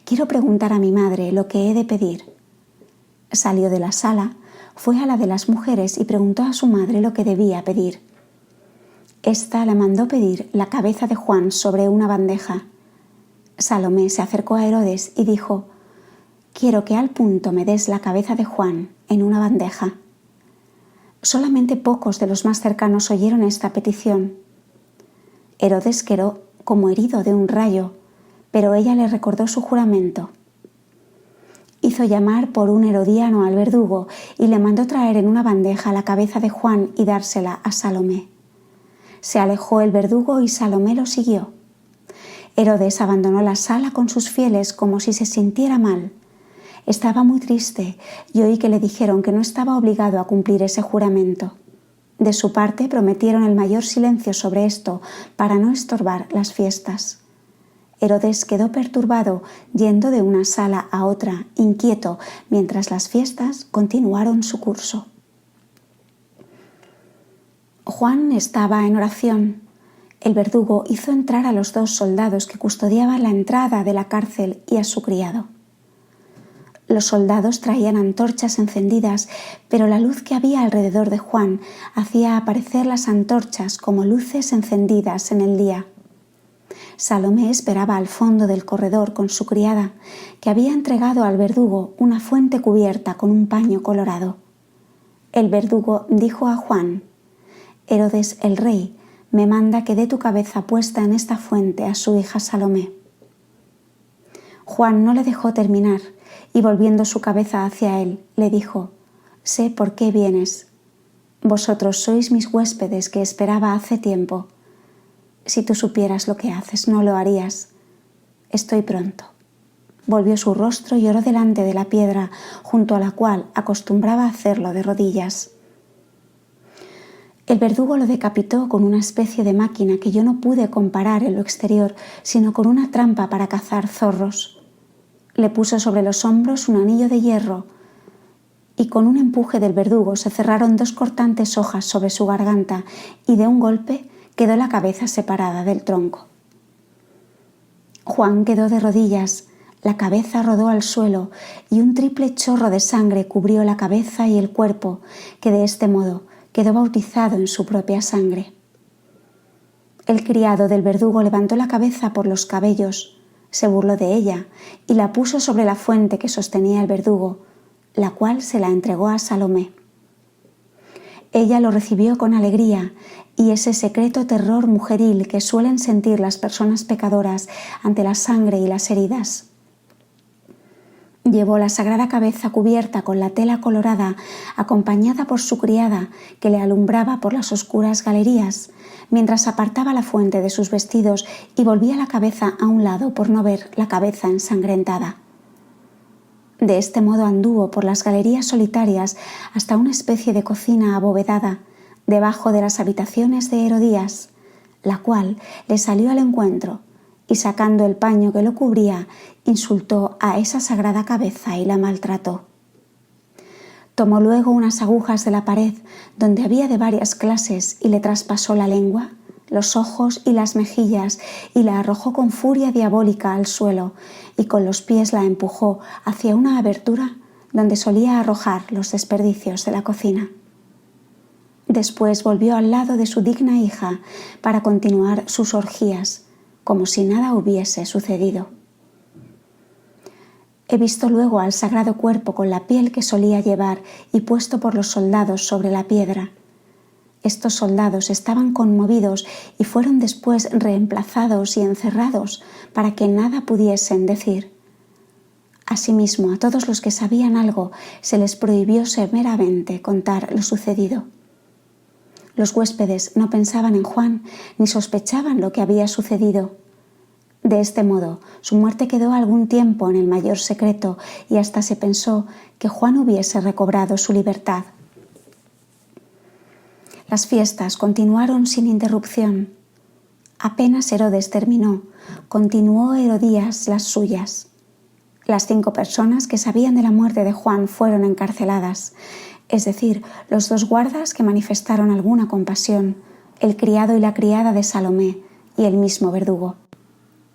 «Quiero preguntar a mi madre lo que he de pedir». Salió de la sala, fue a la de las mujeres y preguntó a su madre lo que debía pedir. Ésta le mandó pedir la cabeza de Juan sobre una bandeja. Salomé se acercó a Herodes y dijo: «Quiero que al punto me des la cabeza de Juan en una bandeja». Solamente pocos de los más cercanos oyeron esta petición. Herodes quedó como herido de un rayo, pero ella le recordó su juramento. Hizo llamar por un herodiano al verdugo y le mandó traer en una bandeja la cabeza de Juan y dársela a Salomé. Se alejó el verdugo y Salomé lo siguió. Herodes abandonó la sala con sus fieles como si se sintiera mal. Estaba muy triste y oí que le dijeron que no estaba obligado a cumplir ese juramento. De su parte prometieron el mayor silencio sobre esto para no estorbar las fiestas. Herodes quedó perturbado, yendo de una sala a otra, inquieto, mientras las fiestas continuaron su curso. Juan estaba en oración. El verdugo hizo entrar a los 2 soldados que custodiaban la entrada de la cárcel y a su criado. Los soldados traían antorchas encendidas, pero la luz que había alrededor de Juan hacía aparecer las antorchas como luces encendidas en el día. Salomé esperaba al fondo del corredor con su criada, que había entregado al verdugo una fuente cubierta con un paño colorado. El verdugo dijo a Juan: «Herodes el rey me manda que dé tu cabeza puesta en esta fuente a su hija Salomé». Juan no le dejó terminar y volviendo su cabeza hacia él, le dijo: «Sé por qué vienes. Vosotros sois mis huéspedes que esperaba hace tiempo. Si tú supieras lo que haces, no lo harías. Estoy pronto». Volvió su rostro y oró delante de la piedra junto a la cual acostumbraba hacerlo de rodillas. El verdugo lo decapitó con una especie de máquina que yo no pude comparar en lo exterior, sino con una trampa para cazar zorros. Le puso sobre los hombros un anillo de hierro y con un empuje del verdugo se cerraron 2 cortantes hojas sobre su garganta y de un golpe quedó la cabeza separada del tronco. Juan quedó de rodillas, la cabeza rodó al suelo y un triple chorro de sangre cubrió la cabeza y el cuerpo, que de este modo quedó bautizado en su propia sangre. El criado del verdugo levantó la cabeza por los cabellos, se burló de ella y la puso sobre la fuente que sostenía el verdugo, la cual se la entregó a Salomé. Ella lo recibió con alegría y ese secreto terror mujeril que suelen sentir las personas pecadoras ante la sangre y las heridas. Llevó la sagrada cabeza cubierta con la tela colorada, acompañada por su criada, que le alumbraba por las oscuras galerías, mientras apartaba la fuente de sus vestidos y volvía la cabeza a un lado por no ver la cabeza ensangrentada. De este modo anduvo por las galerías solitarias hasta una especie de cocina abovedada, debajo de las habitaciones de Herodías, la cual le salió al encuentro y sacando el paño que lo cubría, insultó a esa sagrada cabeza y la maltrató. Tomó luego unas agujas de la pared, donde había de varias clases, y le traspasó la lengua, los ojos y las mejillas, y la arrojó con furia diabólica al suelo, y con los pies la empujó hacia una abertura donde solía arrojar los desperdicios de la cocina. Después volvió al lado de su digna hija para continuar sus orgías, como si nada hubiese sucedido. He visto luego al sagrado cuerpo con la piel que solía llevar y puesto por los soldados sobre la piedra. Estos soldados estaban conmovidos y fueron después reemplazados y encerrados para que nada pudiesen decir. Asimismo, a todos los que sabían algo se les prohibió severamente contar lo sucedido. Los huéspedes no pensaban en Juan ni sospechaban lo que había sucedido. De este modo, su muerte quedó algún tiempo en el mayor secreto y hasta se pensó que Juan hubiese recobrado su libertad. Las fiestas continuaron sin interrupción. Apenas Herodes terminó, continuó Herodías las suyas. Las 5 personas que sabían de la muerte de Juan fueron encarceladas, es decir, los 2 guardas que manifestaron alguna compasión, el criado y la criada de Salomé y el mismo verdugo.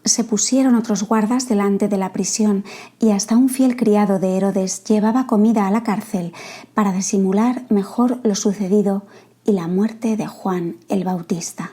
Se pusieron otros guardas delante de la prisión y hasta un fiel criado de Herodes llevaba comida a la cárcel para disimular mejor lo sucedido y la muerte de Juan el Bautista.